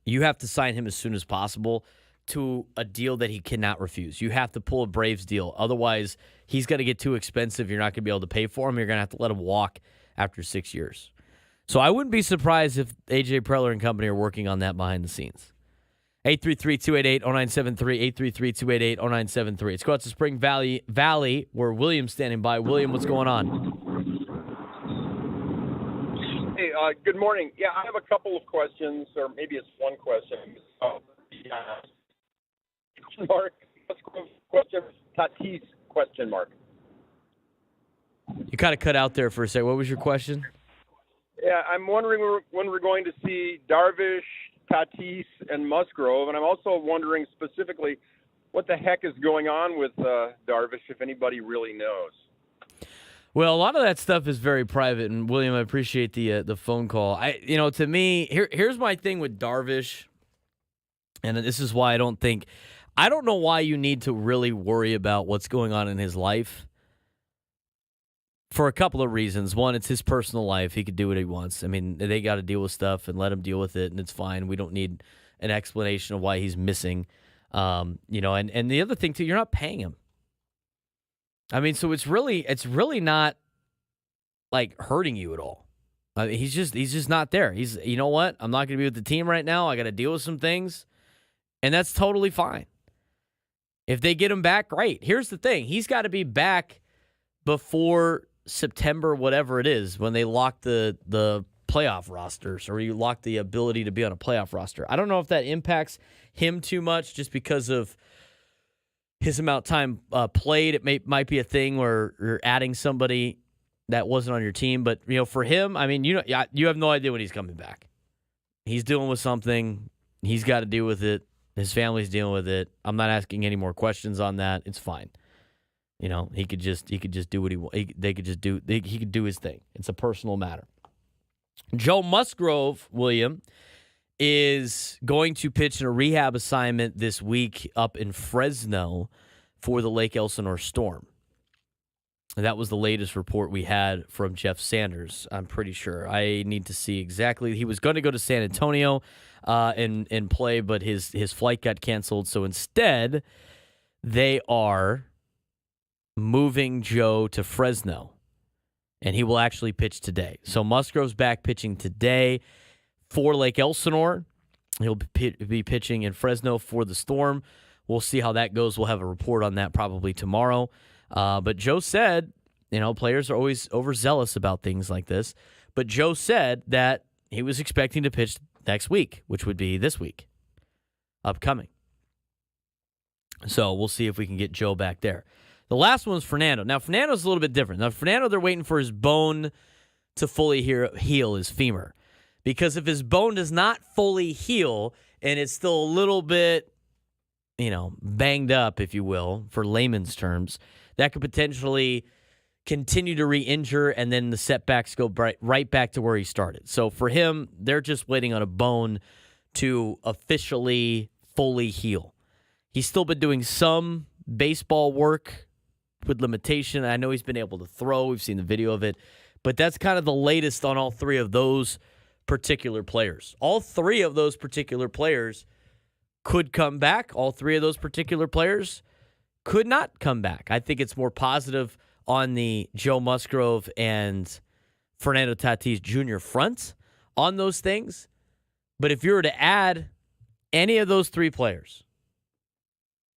you have to sign him as soon as possible to a deal that he cannot refuse. You have to pull a Braves deal. Otherwise, he's going to get too expensive. You're not going to be able to pay for him. You're going to have to let him walk after 6 years. So I wouldn't be surprised if A.J. Preller and company are working on that behind the scenes. 833-288-0973, 833-288-0973. Let's go out to Spring Valley, where William's standing by. William, what's going on? Hey, good morning. Yeah, I have a couple of questions, or maybe it's one question. Mark. Question. Tatis? Question mark. You kind of cut out there for a second. What was your question? Yeah, I'm wondering when we're going to see Darvish, Tatis, and Musgrove, and I'm also wondering specifically what the heck is going on with Darvish, if anybody really knows. Well, a lot of that stuff is very private, and William, I appreciate the phone call. To me, here's my thing with Darvish, and this is why I don't know why you need to really worry about what's going on in his life. For a couple of reasons. One, it's his personal life. He could do what he wants. I mean, they got to deal with stuff and let him deal with it, and it's fine. We don't need an explanation of why he's missing. And the other thing, too, you're not paying him. I mean, so it's really not, like, hurting you at all. I mean, he's just not there. He's, you know what? I'm not going to be with the team right now. I got to deal with some things, and that's totally fine. If they get him back, great. Here's the thing. He's got to be back before September, whatever it is, when they lock the playoff rosters, or you lock the ability to be on a playoff roster. I don't know if that impacts him too much just because of his amount of time played. It might be a thing where you're adding somebody that wasn't on your team. But, for him, I mean, you have no idea when he's coming back. He's dealing with something. He's got to deal with it. His family's dealing with it. I'm not asking any more questions on that. It's fine. He could just do what he could do his thing. It's a personal matter. Joe Musgrove, William, is going to pitch in a rehab assignment this week up in Fresno for the Lake Elsinore Storm. And that was the latest report we had from Jeff Sanders, I'm pretty sure. I need to see exactly. He was going to go to San Antonio and play, but his flight got canceled. So instead, they are moving Joe to Fresno, and he will actually pitch today. So Musgrove's back pitching today for Lake Elsinore. He'll be pitching in Fresno for the Storm. We'll see how that goes. We'll have a report on that probably tomorrow. But Joe said, players are always overzealous about things like this, but Joe said that he was expecting to pitch next week, which would be this week, upcoming. So we'll see if we can get Joe back there. The last one was Fernando. Now, Fernando's a little bit different. Now, Fernando, they're waiting for his bone to fully heal, his femur. Because if his bone does not fully heal and it's still a little bit, banged up, if you will, for layman's terms, that could potentially continue to re-injure, and then the setbacks go right back to where he started. So for him, they're just waiting on a bone to officially fully heal. He's still been doing some baseball work with limitation. I know he's been able to throw. We've seen the video of it. But that's kind of the latest on all three of those particular players. All three of those particular players could come back. All three of those particular players could not come back. I think it's more positive on the Joe Musgrove and Fernando Tatis Jr. front on those things. But if you were to add any of those three players,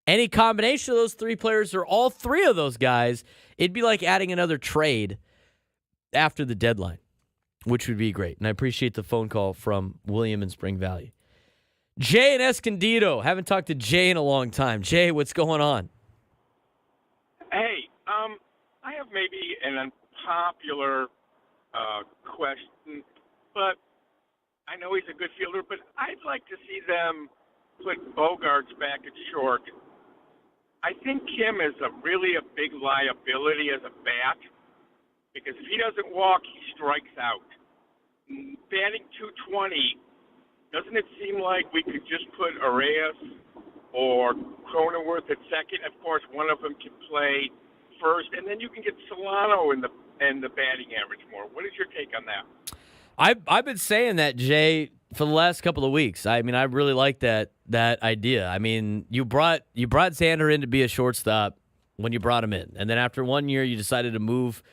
any combination of those three players or all three of those guys, it'd be like adding another trade after the deadline, which would be great. And I appreciate the phone call from William in Spring Valley. Jay in Escondido. Haven't talked to Jay in a long time. Jay, what's going on? Hey, I have maybe an unpopular question, but I know he's a good fielder, but I'd like to see them put Bogarts back at short. I think Kim is really a big liability as a bat, because if he doesn't walk, he strikes out. Batting .220, doesn't it seem like we could just put Arias or Cronenworth at second? Of course, one of them can play first, and then you can get Solano in the batting average more. What is your take on that? I've been saying that, Jay, for the last couple of weeks. I mean, I really like that idea. I mean, you brought Xander in to be a shortstop when you brought him in, and then after 1 year, you decided to move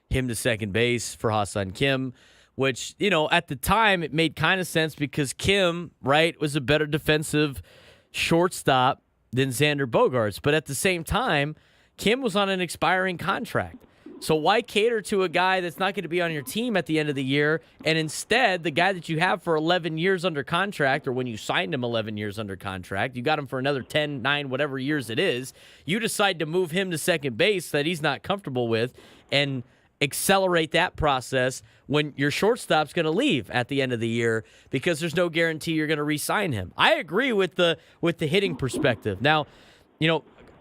him to second base for Ha-Seong Kim, which, at the time, it made kind of sense because Kim, right, was a better defensive shortstop than Xander Bogaerts. But at the same time, Kim was on an expiring contract. So why cater to a guy that's not going to be on your team at the end of the year, and instead the guy that you have for 11 years under contract, or when you signed him 11 years under contract, you got him for another 10, 9, whatever years it is, you decide to move him to second base that he's not comfortable with and accelerate that process when your shortstop's going to leave at the end of the year because there's no guarantee you're going to re-sign him. I agree with the hitting perspective. Now,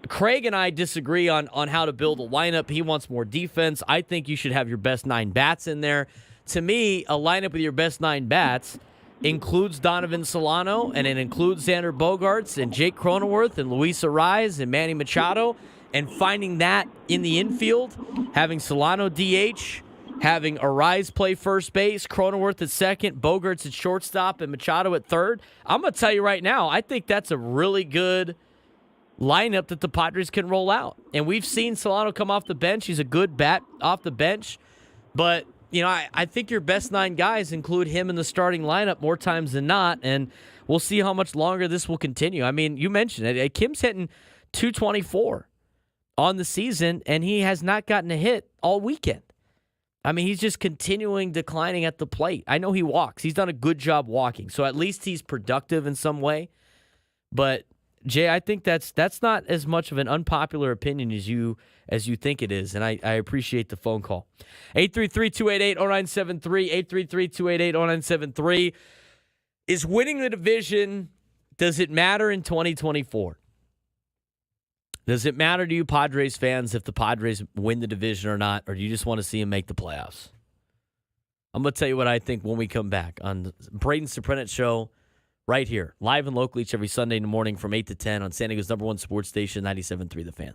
Craig and I disagree on how to build a lineup. He wants more defense. I think you should have your best 9 bats in there. To me, a lineup with your best 9 bats includes Donovan Solano, and it includes Xander Bogaerts and Jake Cronenworth and Luis Arraez and Manny Machado, and finding that in the infield, having Solano DH, having Arraez play first base, Cronenworth at second, Bogaerts at shortstop, and Machado at third. I'm going to tell you right now, I think that's a really good lineup that the Padres can roll out. And we've seen Solano come off the bench. He's a good bat off the bench. But, I think your best 9 guys include him in the starting lineup more times than not. And we'll see how much longer this will continue. I mean, you mentioned it. Kim's hitting .224 on the season, and he has not gotten a hit all weekend. I mean, he's just continuing declining at the plate. I know he walks. He's done a good job walking. So at least he's productive in some way. But Jay, I think that's not as much of an unpopular opinion as you think it is, and I appreciate the phone call. 833-288-0973, 833-288-0973. Is winning the division, does it matter in 2024? Does it matter to you Padres fans if the Padres win the division or not, or do you just want to see them make the playoffs? I'm going to tell you what I think when we come back on the Braden Surprenant Show. Right here, live and local each every Sunday morning from 8 to 10 on San Diego's #1 sports station, 97.3 The Fan.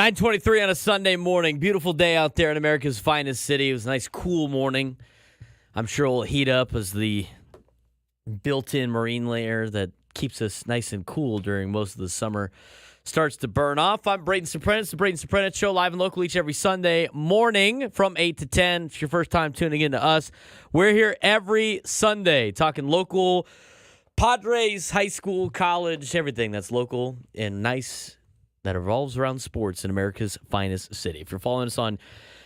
9:23 on a Sunday morning. Beautiful day out there in America's finest city. It was a nice, cool morning. I'm sure it'll heat up as the built-in marine layer that keeps us nice and cool during most of the summer starts to burn off. I'm Braden Surprenant. It's the Braden Surprenant Show, live and local each every Sunday morning from 8 to 10. If it's your first time tuning in to us, we're here every Sunday talking local Padres, high school, college, everything that's local and nice that revolves around sports in America's finest city. If you're following us on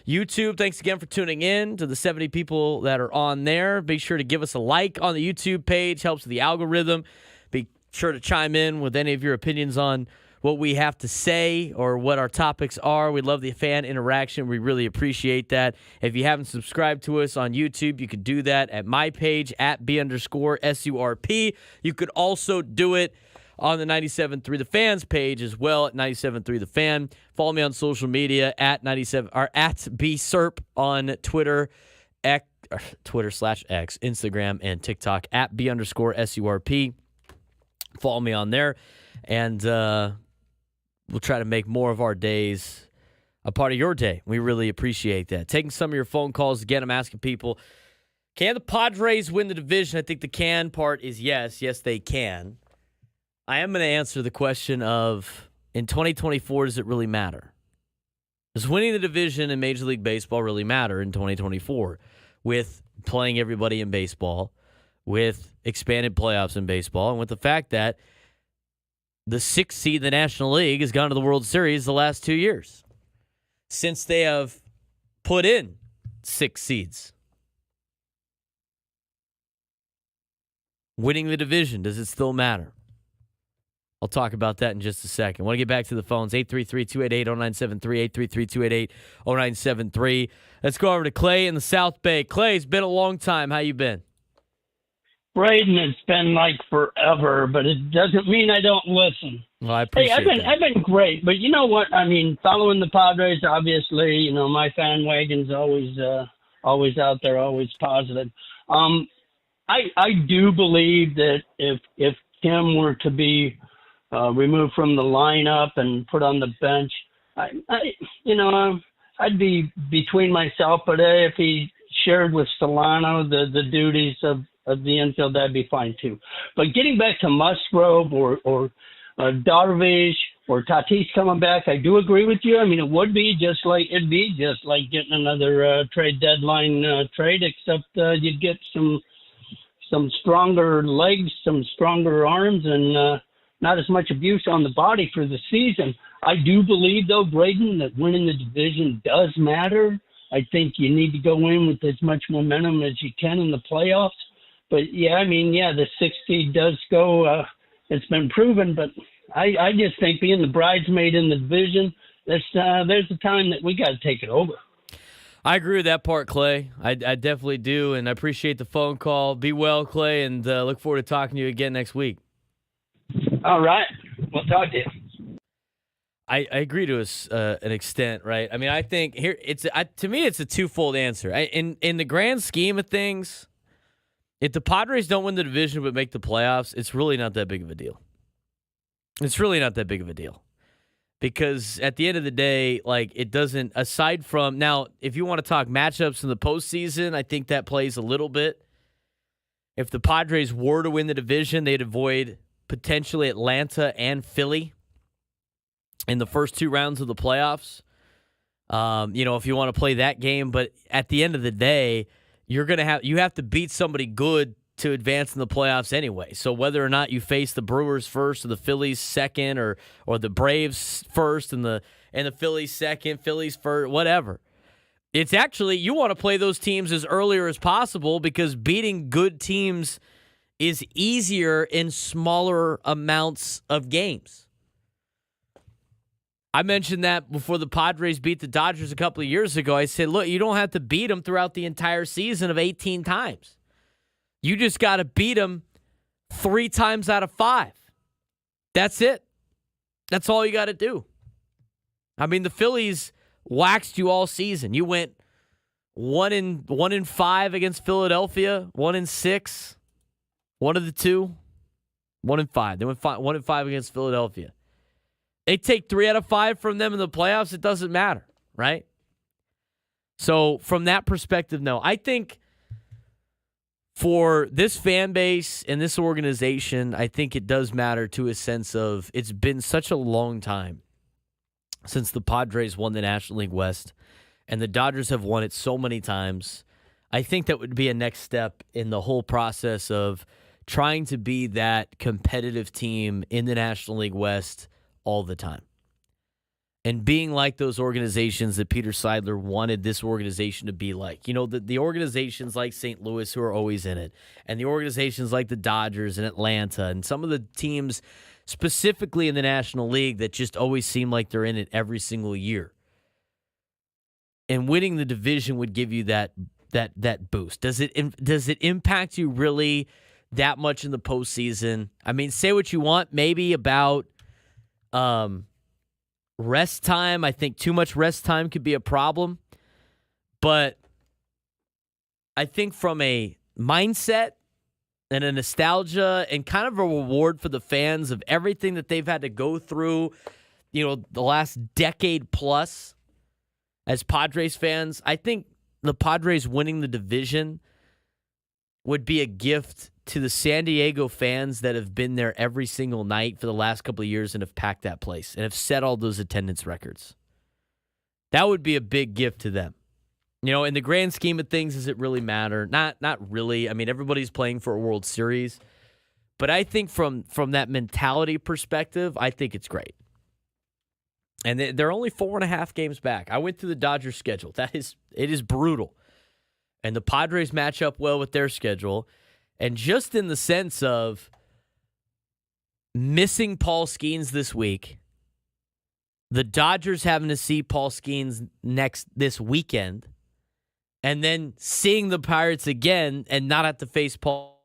YouTube, thanks again for tuning in. To the 70 people that are on there, be sure to give us a like on the YouTube page. Helps with the algorithm. Be sure to chime in with any of your opinions on what we have to say or what our topics are. We love the fan interaction. We really appreciate that. If you haven't subscribed to us on YouTube, you could do that at my page, at @B_SURP. You could also do it on the 97.3 The Fans page as well at 97.3 The Fan. Follow me on social media at 97 or at BSurp on Twitter, Twitter/X, Instagram, and TikTok at B_SURP. Follow me on there, and we'll try to make more of our days a part of your day. We really appreciate that. Taking some of your phone calls again. I'm asking people, can the Padres win the division? I think the can part is yes. Yes, they can. I am going to answer the question of, in 2024, does it really matter? Does winning the division in Major League Baseball really matter in 2024 with playing everybody in baseball, with expanded playoffs in baseball, and with the fact that the 6th seed in the National League has gone to the World Series the last 2 years since they have put in 6 seeds? Winning the division, does it still matter? I'll talk about that in just a second. I want to get back to the phones. 833-288-0973, 833-288-0973. Let's go over to Clay in the South Bay. Clay, it's been a long time. How you been? Braden, it's been like forever, but it doesn't mean I don't listen. Well, I appreciate that. I've been great, but you know what? I mean, following the Padres, obviously, you know, my fan wagon's always out there, always positive. I do believe that if Kim were to be removed from the lineup and put on the bench, I'd be between myself. But if he shared with Solano the duties of the infield, that'd be fine too. But getting back to Musgrove or Darvish or Tatis coming back, I do agree with you. I mean, it'd be just like getting another trade deadline trade, except you'd get some stronger legs, some stronger arms, and not as much abuse on the body for the season. I do believe, though, Braden, that winning the division does matter. I think you need to go in with as much momentum as you can in the playoffs. But, the 6th seed does go. It's been proven, but I just think being the bridesmaid in the division, there's a time that we got to take it over. I agree with that part, Clay. I definitely do, and I appreciate the phone call. Be well, Clay, and look forward to talking to you again next week. All right. We'll talk to you. I agree to an extent, right? I mean, I think here to me it's a twofold answer. In the grand scheme of things, if the Padres don't win the division but make the playoffs, it's really not that big of a deal. It's really not that big of a deal. Because at the end of the day, like, it doesn't, aside from, now, if you want to talk matchups in the postseason, I think that plays a little bit. If the Padres were to win the division, they'd avoid potentially Atlanta and Philly in the first 2 rounds of the playoffs. If you want to play that game, but at the end of the day, you have to beat somebody good to advance in the playoffs anyway. So whether or not you face the Brewers first or the Phillies second or the Braves first and the Phillies second, Phillies first, whatever. It's actually, you want to play those teams as earlier as possible because beating good teams is easier in smaller amounts of games. I mentioned that before the Padres beat the Dodgers a couple of years ago. I said, look, you don't have to beat them throughout the entire season of 18 times. You just got to beat them 3 times out of 5. That's it. That's all you got to do. I mean, the Phillies waxed you all season. You went 1-5 against Philadelphia, 1-6, one of the two, 1-5. They went 1-5 against Philadelphia. They take 3 out of 5 from them in the playoffs, it doesn't matter, right? So from that perspective, no. I think for this fan base and this organization, I think it does matter to a sense of it's been such a long time since the Padres won the National League West, and the Dodgers have won it so many times. I think that would be a next step in the whole process of trying to be that competitive team in the National League West all the time. And being like those organizations that Peter Seidler wanted this organization to be like. You know, the organizations like St. Louis who are always in it, and the organizations like the Dodgers and Atlanta, and some of the teams specifically in the National League that just always seem like they're in it every single year. And winning the division would give you that boost. Does it impact you really that much in the postseason? I mean, say what you want, maybe about rest time. I think too much rest time could be a problem. But I think from a mindset and a nostalgia and kind of a reward for the fans of everything that they've had to go through, you know, the last decade plus as Padres fans, I think the Padres winning the division would be a gift to the San Diego fans that have been there every single night for the last couple of years and have packed that place and have set all those attendance records. That would be a big gift to them. You know, in the grand scheme of things, does it really matter? Not really. I mean, everybody's playing for a World Series. But I think from that mentality perspective, I think it's great. And they're only 4.5 games back. I went through the Dodgers schedule. It is brutal. And the Padres match up well with their schedule. And just in the sense of missing Paul Skeens this week, the Dodgers having to see Paul Skeens this weekend, and then seeing the Pirates again and not have to face Paul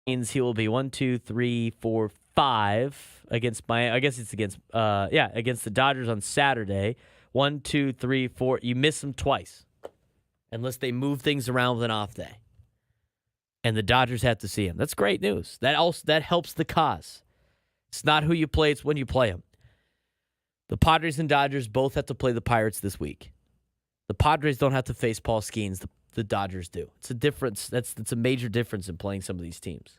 Skeens, he will be 1, 2, 3, 4, 5 against against the Dodgers on Saturday. 1, 2, 3, 4. You miss them twice, unless they move things around with an off day, and the Dodgers have to see him. That's great news. That helps the cause. It's not who you play; it's when you play them. The Padres and Dodgers both have to play the Pirates this week. The Padres don't have to face Paul Skeens. The Dodgers do. It's a difference. That's a major difference in playing some of these teams.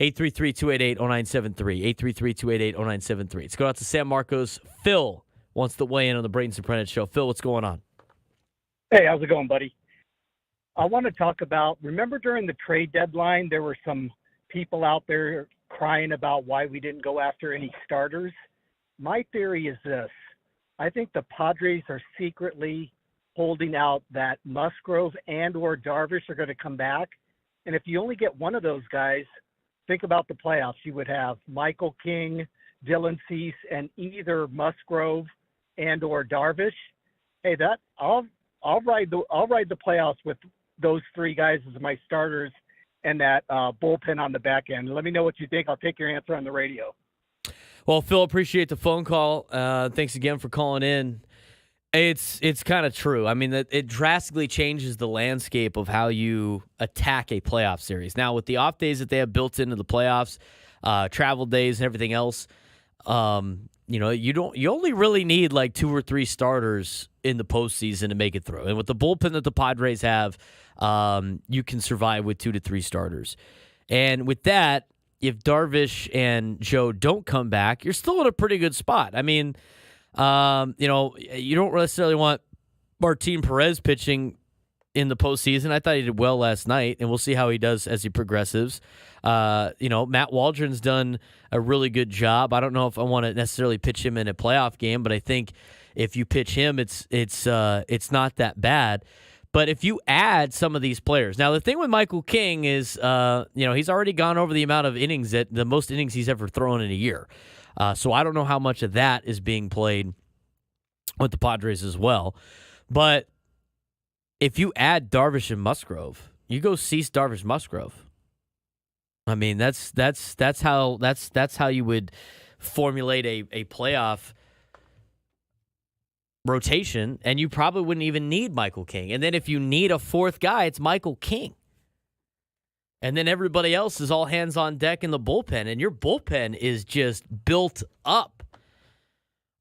833-288-0973. 833-288-0973. Let's go out to San Marcos. Phil wants to weigh in on the Braden Surprenant show. Phil, what's going on? Hey, how's it going, buddy? I want to talk about, remember during the trade deadline, there were some people out there crying about why we didn't go after any starters. My theory is this. I think the Padres are secretly holding out that Musgrove and or Darvish are going to come back. And if you only get one of those guys, think about the playoffs. You would have Michael King, Dylan Cease, and either Musgrove and or Darvish. Hey, I'll ride the playoffs with those three guys as my starters and that bullpen on the back end. Let me know what you think. I'll take your answer on the radio. Well, Phil, appreciate the phone call. Thanks again for calling in. It's kind of true. I mean, it drastically changes the landscape of how you attack a playoff series. Now, with the off days that they have built into the playoffs, travel days and everything else, you only really need like 2 or 3 starters in the postseason to make it through. And with the bullpen that the Padres have, you can survive with 2 to 3 starters. And with that, if Darvish and Joe don't come back, you're still in a pretty good spot. I mean, you don't necessarily want Martin Perez pitching in the postseason. I thought he did well last night, and we'll see how he does as he progresses. Matt Waldron's done a really good job. I don't know if I want to necessarily pitch him in a playoff game, but I think if you pitch him, it's not that bad. But if you add some of these players, now the thing with Michael King is, he's already gone over the amount of innings the most innings he's ever thrown in a year. So I don't know how much of that is being played with the Padres as well. But if you add Darvish and Musgrove, you go Cease, Darvish, Musgrove. I mean, that's how you would formulate a playoff rotation, and you probably wouldn't even need Michael King. And then if you need a fourth guy, it's Michael King. And then everybody else is all hands on deck in the bullpen, and your bullpen is just built up.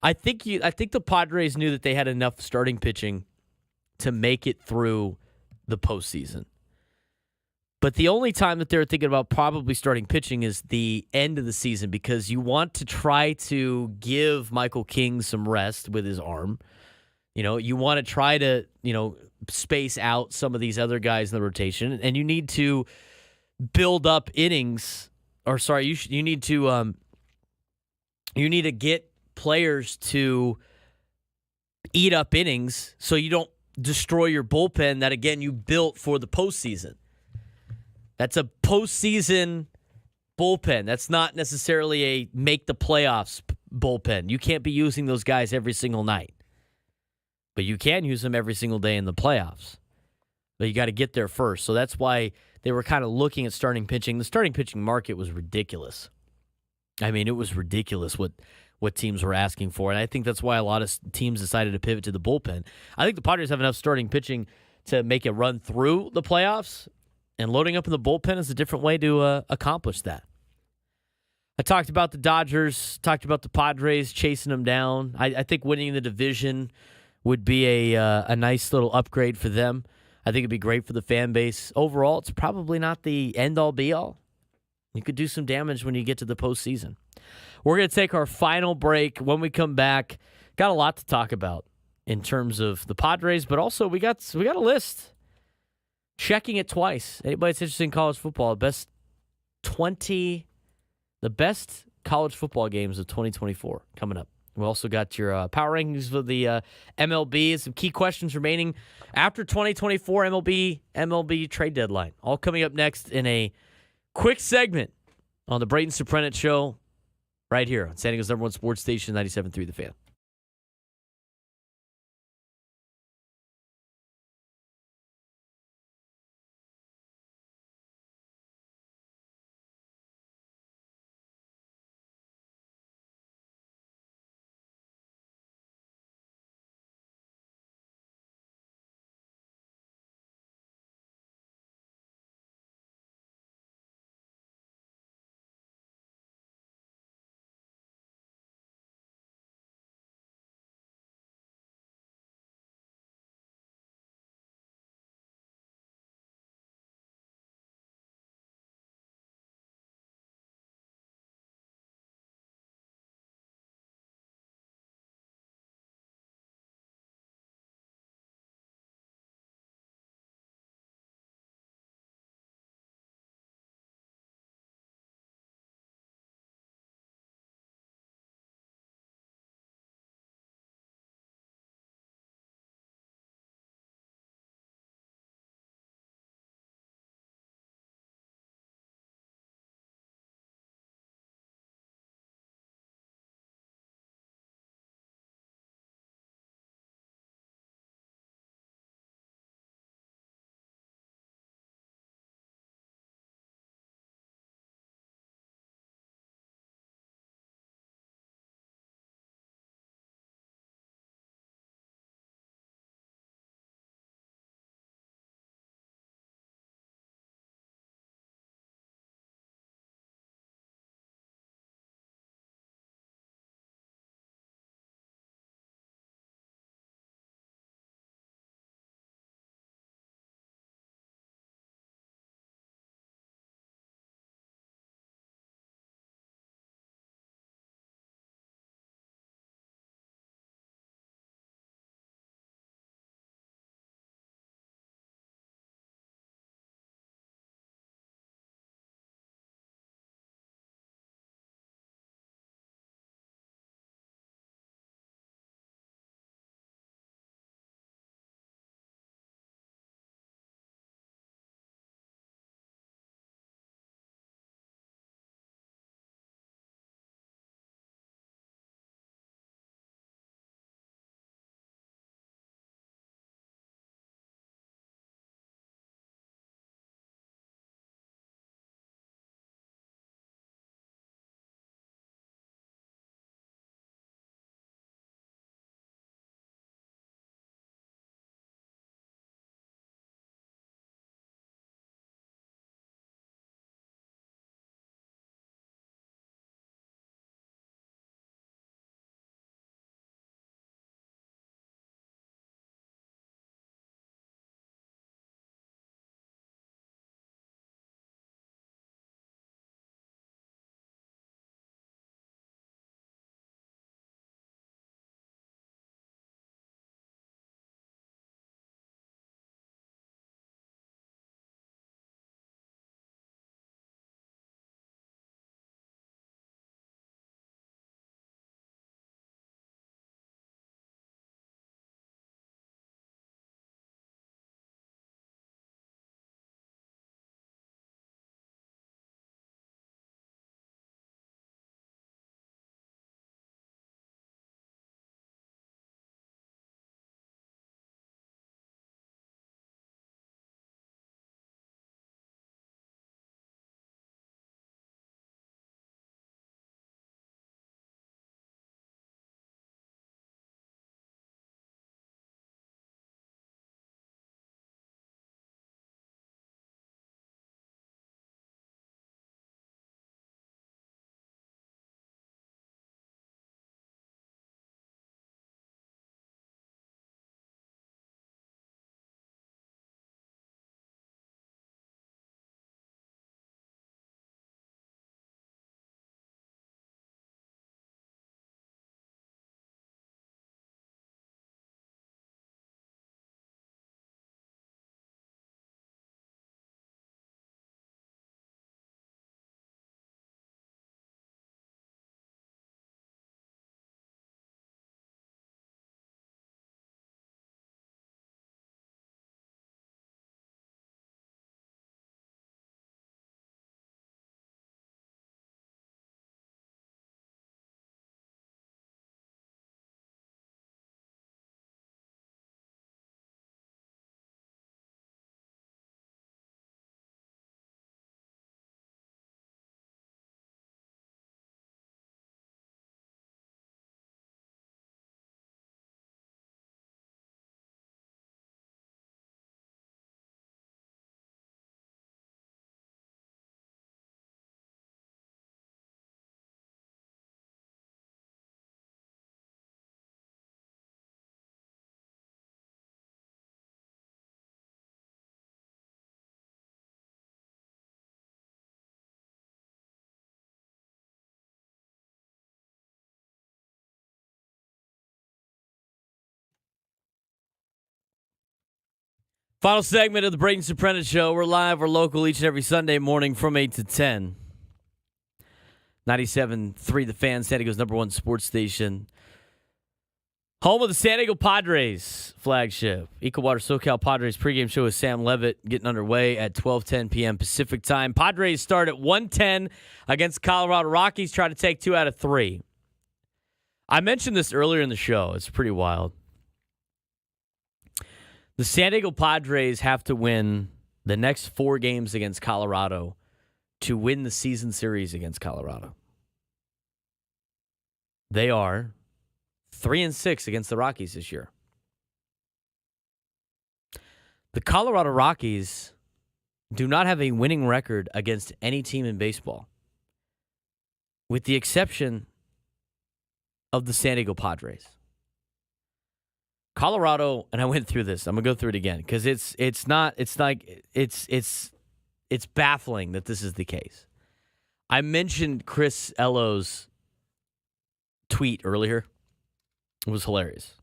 I think the Padres knew that they had enough starting pitching to make it through the postseason. But the only time that they're thinking about probably starting pitching is the end of the season, because you want to try to give Michael King some rest with his arm. You want to try to, space out some of these other guys in the rotation, and you need to build up innings. You need to get players to eat up innings so you don't destroy your bullpen that, again, you built for the postseason. That's a postseason bullpen. That's not necessarily a make the playoffs bullpen. You can't be using those guys every single night. But you can use them every single day in the playoffs. But you got to get there first. So that's why they were kind of looking at starting pitching. The starting pitching market was ridiculous. I mean, it was ridiculous what teams were asking for. And I think that's why a lot of teams decided to pivot to the bullpen. I think the Padres have enough starting pitching to make it run through the playoffs. And loading up in the bullpen is a different way to accomplish that. I talked about the Dodgers, talked about the Padres chasing them down. I think winning the division would be a nice little upgrade for them. I think it'd be great for the fan base. Overall, it's probably not the end-all, be-all. You could do some damage when you get to the postseason. We're going to take our final break. When we come back, got a lot to talk about in terms of the Padres, but also we got a list. Checking it twice. Anybody that's interested in college football, the best college football games of 2024 coming up. We also got your power rankings for the MLB. Some key questions remaining after 2024 MLB trade deadline. All coming up next in a quick segment on the Braden Surprenant Show right here on San Diego's #1 sports station, 97.3 The Fan. Final segment of the Braden Surprenant Show. We're live, we're local each and every Sunday morning from 8 to 10. 97.3 The Fan, San Diego's #1 sports station. Home of the San Diego Padres flagship. Ecowater SoCal Padres pregame show with Sam Levitt getting underway at 12:10 p.m. Pacific time. Padres start at 1:10 against Colorado Rockies, try to take 2 out of 3. I mentioned this earlier in the show. It's pretty wild. The San Diego Padres have to win the next 4 games against Colorado to win the season series against Colorado. They are 3-6 against the Rockies this year. The Colorado Rockies do not have a winning record against any team in baseball, with the exception of the San Diego Padres. Colorado, and I went through this. I'm gonna go through it again because it's baffling that this is the case. I mentioned Chris Ello's tweet earlier. It was hilarious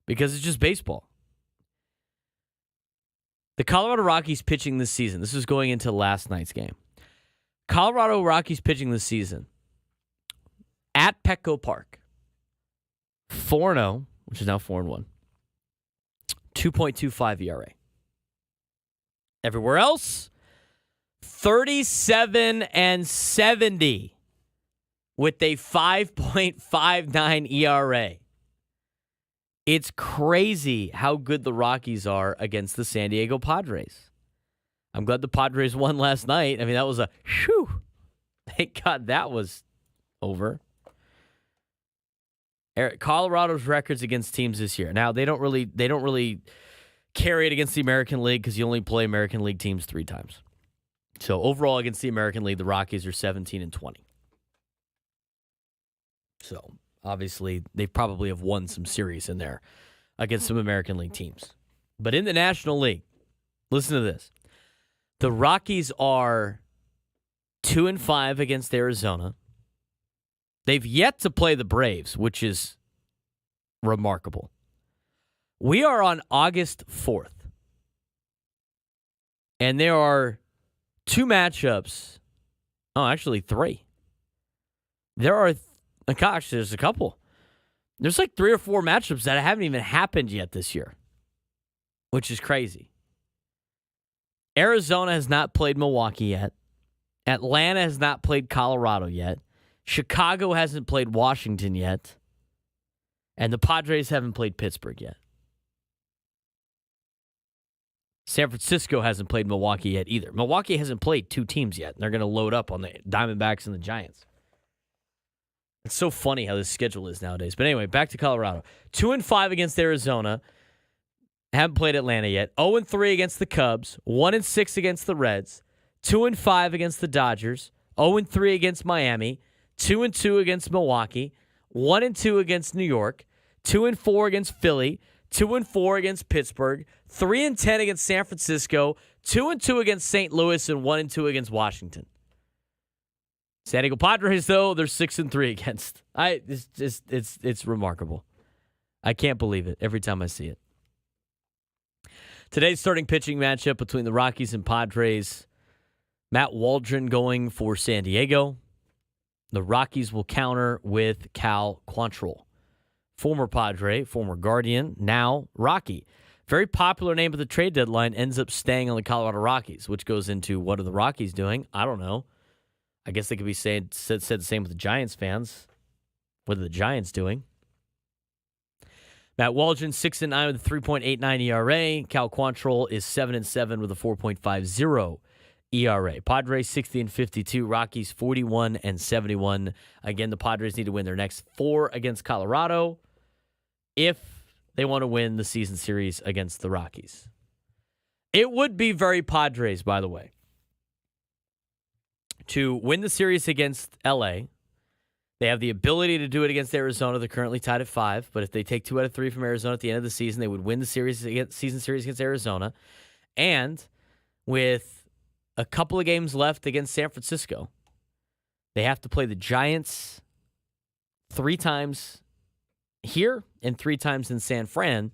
because it's just baseball. The Colorado Rockies pitching this season. This is going into last night's game. Colorado Rockies pitching this season at Petco Park. 4-0, which is now 4-1. 2.25 ERA. Everywhere else, 37-70 with a 5.59 ERA. It's crazy how good the Rockies are against the San Diego Padres. I'm glad the Padres won last night. I mean, that was a whew. Thank God that was over. Colorado's records against teams this year. Now, they don't really carry it against the American League because you only play American League teams 3 times. So overall against the American League, the Rockies are 17-20. So obviously they probably have won some series in there against some American League teams. But in the National League, listen to this. The Rockies are 2-5 against Arizona. They've yet to play the Braves, which is remarkable. We are on August 4th. And there are 2 matchups. Oh, actually 3. There's a couple. There's like 3 or 4 matchups that haven't even happened yet this year, which is crazy. Arizona has not played Milwaukee yet. Atlanta has not played Colorado yet. Chicago hasn't played Washington yet. And the Padres haven't played Pittsburgh yet. San Francisco hasn't played Milwaukee yet either. Milwaukee hasn't played 2 teams yet. And they're going to load up on the Diamondbacks and the Giants. It's so funny how this schedule is nowadays. But anyway, back to Colorado. 2-5 against Arizona. Haven't played Atlanta yet. 0-3 against the Cubs. 1-6 against the Reds. 2-5 against the Dodgers. 0-3 against Miami. 2-2 against Milwaukee. 1-2 against New York. 2-4 against Philly. 2-4 against Pittsburgh. 3-10 against San Francisco. 2-2 against St. Louis. And 1-2 against Washington. San Diego Padres, though, they're 6-3 against. It's remarkable. I can't believe it every time I see it. Today's starting pitching matchup between the Rockies and Padres. Matt Waldron going for San Diego. The Rockies will counter with Cal Quantrill. Former Padre, former Guardian, now Rocky. Very popular name at the trade deadline, ends up staying on the Colorado Rockies, which goes into what are the Rockies doing? I don't know. I guess they could be said the same with the Giants fans. What are the Giants doing? Matt Waldron, 6-9 with a 3.89 ERA. Cal Quantrill is 7-7 with a 4.50 ERA. Padres 60-52. Rockies 41-71. Again, the Padres need to win their next 4 against Colorado if they want to win the season series against the Rockies. It would be very Padres, by the way, to win the series against LA. They have the ability to do it against Arizona. They're currently tied at 5, but if they take 2 out of 3 from Arizona at the end of the season, they would win the season series against Arizona. And with a couple of games left against San Francisco, they have to play the Giants 3 times here and 3 times in San Fran,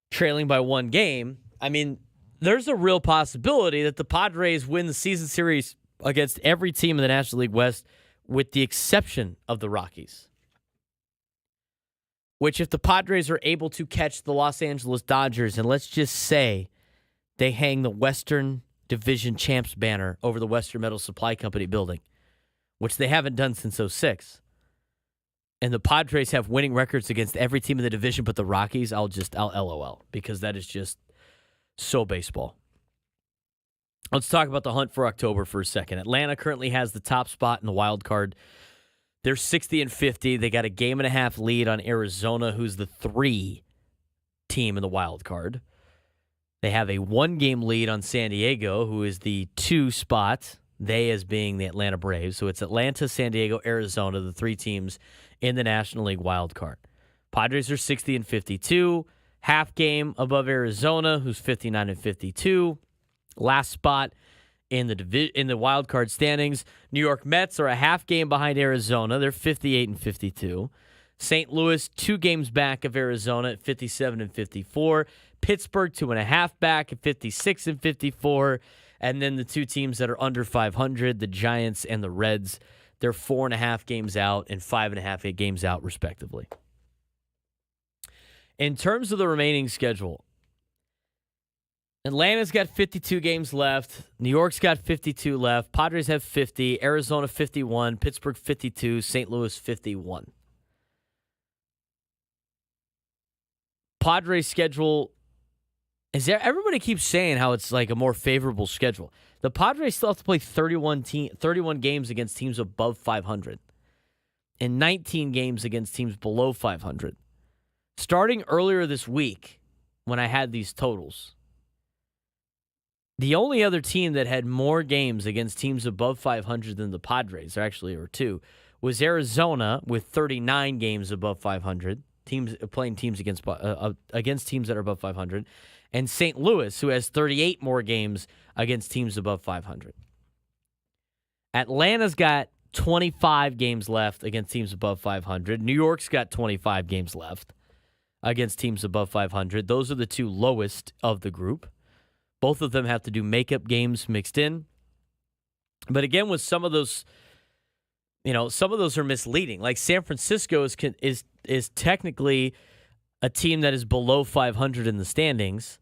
trailing by 1 game. I mean, there's a real possibility that the Padres win the season series against every team in the National League West with the exception of the Rockies. Which, if the Padres are able to catch the Los Angeles Dodgers, and let's just say they hang the Western Division Champs banner over the Western Metal Supply Company building, which they haven't done since '06, and the Padres have winning records against every team in the division but the Rockies, I'll LOL, because that is just so baseball. Let's talk about the hunt for October for a second. Atlanta currently has the top spot in the wild card. They're 60-50. They got a 1.5 game lead on Arizona, who's the 3 team in the wild card. They have a 1-game lead on San Diego, who is the 2 spot, they as being the Atlanta Braves. So it's Atlanta, San Diego, Arizona, the 3 teams in the National League wild card. Padres are 60-52, half game above Arizona, who's 59-52. Last spot in the wild card standings. New York Mets are a half game behind Arizona. They're 58-52. St. Louis 2 games back of Arizona at 57-54. Pittsburgh 2.5 back at 56-54. And then the 2 teams that are under 500, the Giants and the Reds, they're 4.5 games out and 5.5 games out, respectively. In terms of the remaining schedule, Atlanta's got 52 games left. New York's got 52 left. Padres have 50. Arizona 51. Pittsburgh 52. St. Louis 51. Padres schedule is there. Everybody keeps saying how it's like a more favorable schedule. The Padres still have to play 31 games against teams above 500 and 19 games against teams below 500. Starting earlier this week, when I had these totals, the only other team that had more games against teams above 500 than the Padres, there actually were 2, was Arizona with 39 games above 500, teams playing teams against teams that are above 500, and St. Louis, who has 38 more games against teams above 500. Atlanta's got 25 games left against teams above 500. New York's got 25 games left against teams above 500. Those are the 2 lowest of the group. Both of them have to do makeup games mixed in. But again, with some of those, some of those are misleading. Like San Francisco is technically a team that is below 500 in the standings,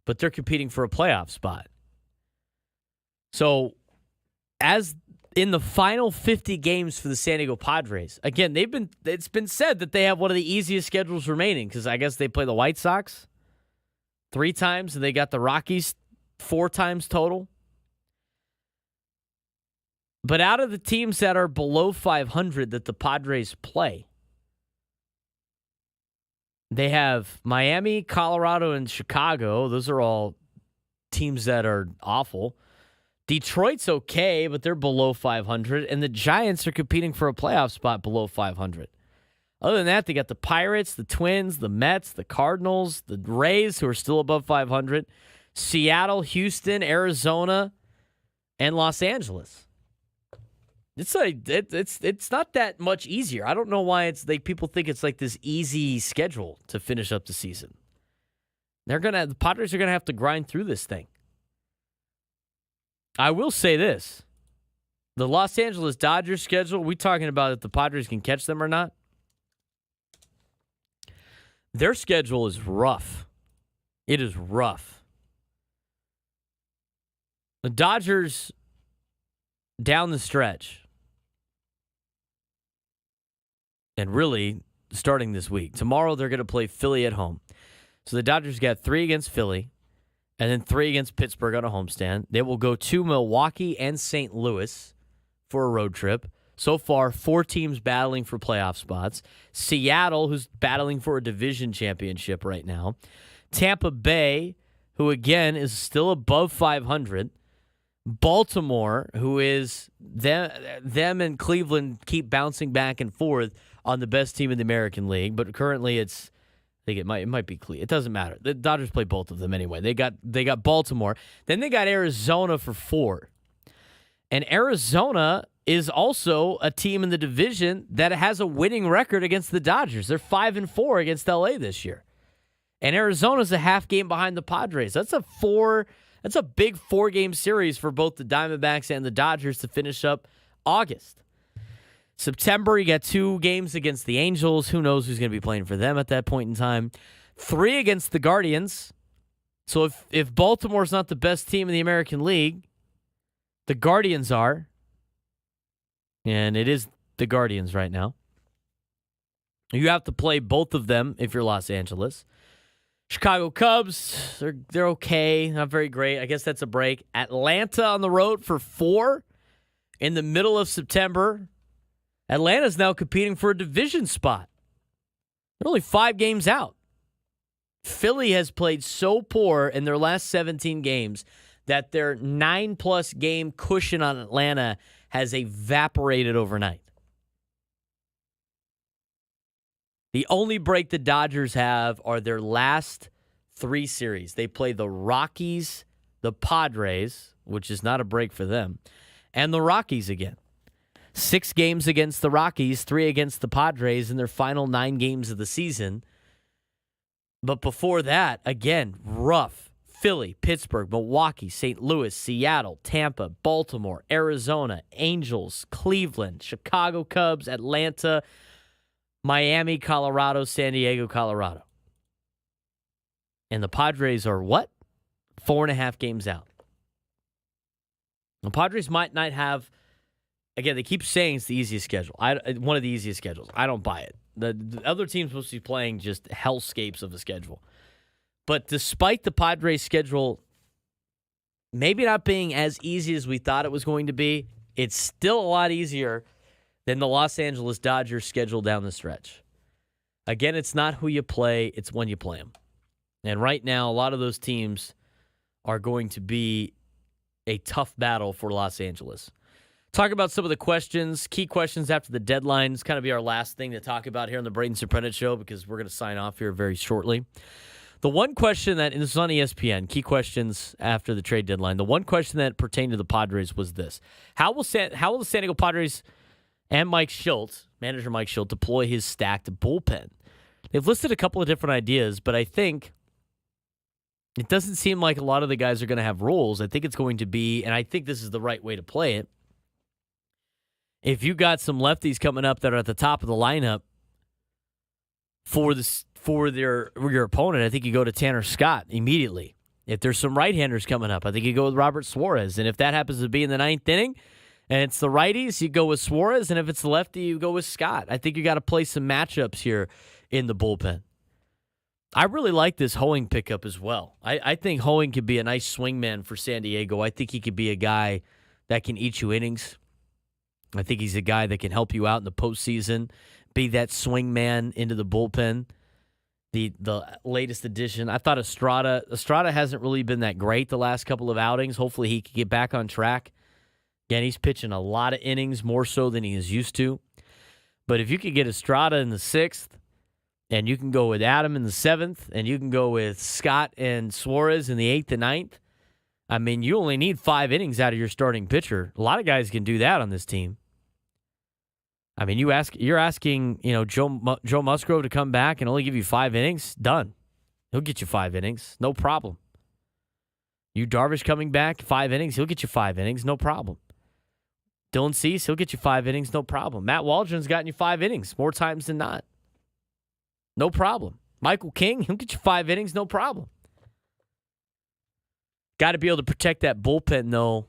but they're competing for a playoff spot. So, as in the final 50 games for the San Diego Padres, again, it's been said that they have one of the easiest schedules remaining because I guess they play the White Sox 3 times, and they got the Rockies 4 times total. But out of the teams that are below 500 that the Padres play, they have Miami, Colorado, and Chicago. Those are all teams that are awful. Detroit's okay, but they're below 500. And the Giants are competing for a playoff spot below 500. Other than that, they got the Pirates, the Twins, the Mets, the Cardinals, the Rays, who are still above 500, Seattle, Houston, Arizona, and Los Angeles. It's not that much easier. I don't know why people think it's like this easy schedule to finish up the season. The Padres are gonna have to grind through this thing. I will say this: the Los Angeles Dodgers schedule. We talking about if the Padres can catch them or not? Their schedule is rough. It is rough. The Dodgers down the stretch, and really starting this week. Tomorrow they're going to play Philly at home. So the Dodgers got 3 against Philly and then 3 against Pittsburgh on a homestand. They will go to Milwaukee and St. Louis for a road trip. So far, 4 teams battling for playoff spots. Seattle, who's battling for a division championship right now. Tampa Bay, who again is still above 500. Baltimore, who is them and Cleveland keep bouncing back and forth on the best team in the American League, but currently I think it might be Cleveland. It doesn't matter. The Dodgers play both of them anyway. They got Baltimore. Then they got Arizona for 4. And Arizona is also a team in the division that has a winning record against the Dodgers. They're 5-4 against LA this year. And Arizona's a half game behind the Padres. That's a big 4-game series for both the Diamondbacks and the Dodgers to finish up August. September, you got 2 games against the Angels. Who knows who's going to be playing for them at that point in time. 3 against the Guardians. So if Baltimore's not the best team in the American League, the Guardians are. And it is the Guardians right now. You have to play both of them if you're Los Angeles. Chicago Cubs, they're okay, not very great. I guess that's a break. Atlanta on the road for 4 in the middle of September. Atlanta's now competing for a division spot. They're only 5 games out. Philly has played so poor in their last 17 games that their 9+ game cushion on Atlanta has evaporated overnight. The only break the Dodgers have are their last 3 series. They play the Rockies, the Padres, which is not a break for them, and the Rockies again. 6 games against the Rockies, 3 against the Padres in their final 9 games of the season. But before that, again, rough. Philly, Pittsburgh, Milwaukee, St. Louis, Seattle, Tampa, Baltimore, Arizona, Angels, Cleveland, Chicago Cubs, Atlanta, Miami, Colorado, San Diego, Colorado. And the Padres are what? 4.5 games out. The Padres might not have, again, they keep saying it's the easiest schedule. One of the easiest schedules. I don't buy it. The other team's supposed to be playing just hellscapes of a schedule. But despite the Padres' schedule maybe not being as easy as we thought it was going to be, it's still a lot easier than the Los Angeles Dodgers schedule down the stretch. Again, it's not who you play, it's when you play them. And right now, a lot of those teams are going to be a tough battle for Los Angeles. Talk about some of the questions, key questions after the deadline. It's kind of be our last thing to talk about here on the Braden Surprenant Show because we're going to sign off here very shortly. The one question that, and this is on ESPN, key questions after the trade deadline, the one question that pertained to the Padres was this. How will the San Diego Padres and Mike Shildt, manager Mike Shildt, deploy his stacked bullpen? They've listed a couple of different ideas, but I think it doesn't seem like a lot of the guys are going to have roles. I think it's going to be, and I think this is the right way to play it, if you got some lefties coming up that are at the top of the lineup for your opponent, I think you go to Tanner Scott immediately. If there's some right-handers coming up, I think you go with Robert Suarez. And if that happens to be in the 9th inning and it's the righties, you go with Suarez. And if it's the lefty, you go with Scott. I think you got to play some matchups here in the bullpen. I really like this Hoeing pickup as well. I think Hoeing could be a nice swingman for San Diego. I think he could be a guy that can eat you innings. I think he's a guy that can help you out in the postseason, be that swingman into the bullpen. The latest addition, I thought Estrada hasn't really been that great the last couple of outings. Hopefully he can get back on track. Again, he's pitching a lot of innings, more so than he is used to. But if you could get Estrada in the 6th, and you can go with Adam in the 7th, and you can go with Scott and Suarez in the 8th and 9th, I mean, you only need 5 innings out of your starting pitcher. A lot of guys can do that on this team. I mean, you're asking, Joe Musgrove to come back and only give you 5 innings? Done. He'll get you 5 innings, no problem. You Darvish coming back, 5 innings, he'll get you 5 innings, no problem. Dylan Cease, he'll get you 5 innings, no problem. Matt Waldron's gotten you 5 innings more times than not. No problem. Michael King, he'll get you 5 innings, no problem. Got to be able to protect that bullpen, though,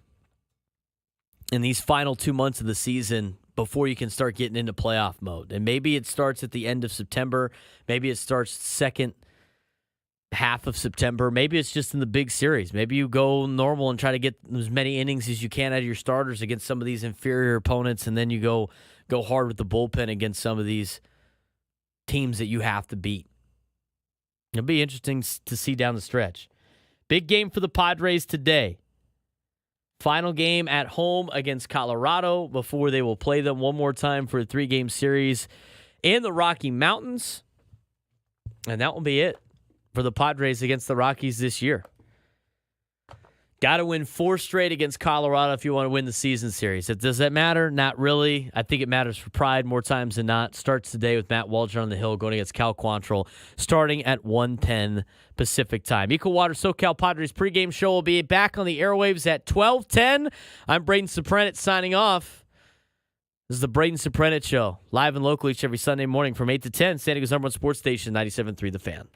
in these final 2 months of the season before you can start getting into playoff mode. And maybe it starts at the end of September. Maybe it starts second half of September. Maybe it's just in the big series. Maybe you go normal and try to get as many innings as you can out of your starters against some of these inferior opponents, and then you go hard with the bullpen against some of these teams that you have to beat. It'll be interesting to see down the stretch. Big game for the Padres today. Final game at home against Colorado before they will play them one more time for a 3-game series in the Rocky Mountains. And that will be it for the Padres against the Rockies this year. Got to win 4 straight against Colorado if you want to win the season series. Does that matter? Not really. I think it matters for pride more times than not. Starts today with Matt Waldron on the hill going against Cal Quantrill, starting at 1:10 Pacific time. Equal Water SoCal Padres pregame show will be back on the airwaves at 12:10. I'm Braden Surprenant signing off. This is the Braden Surprenant Show, live and local each every Sunday morning from 8 to 10, San Diego's #1 sports station, 97.3 The Fan.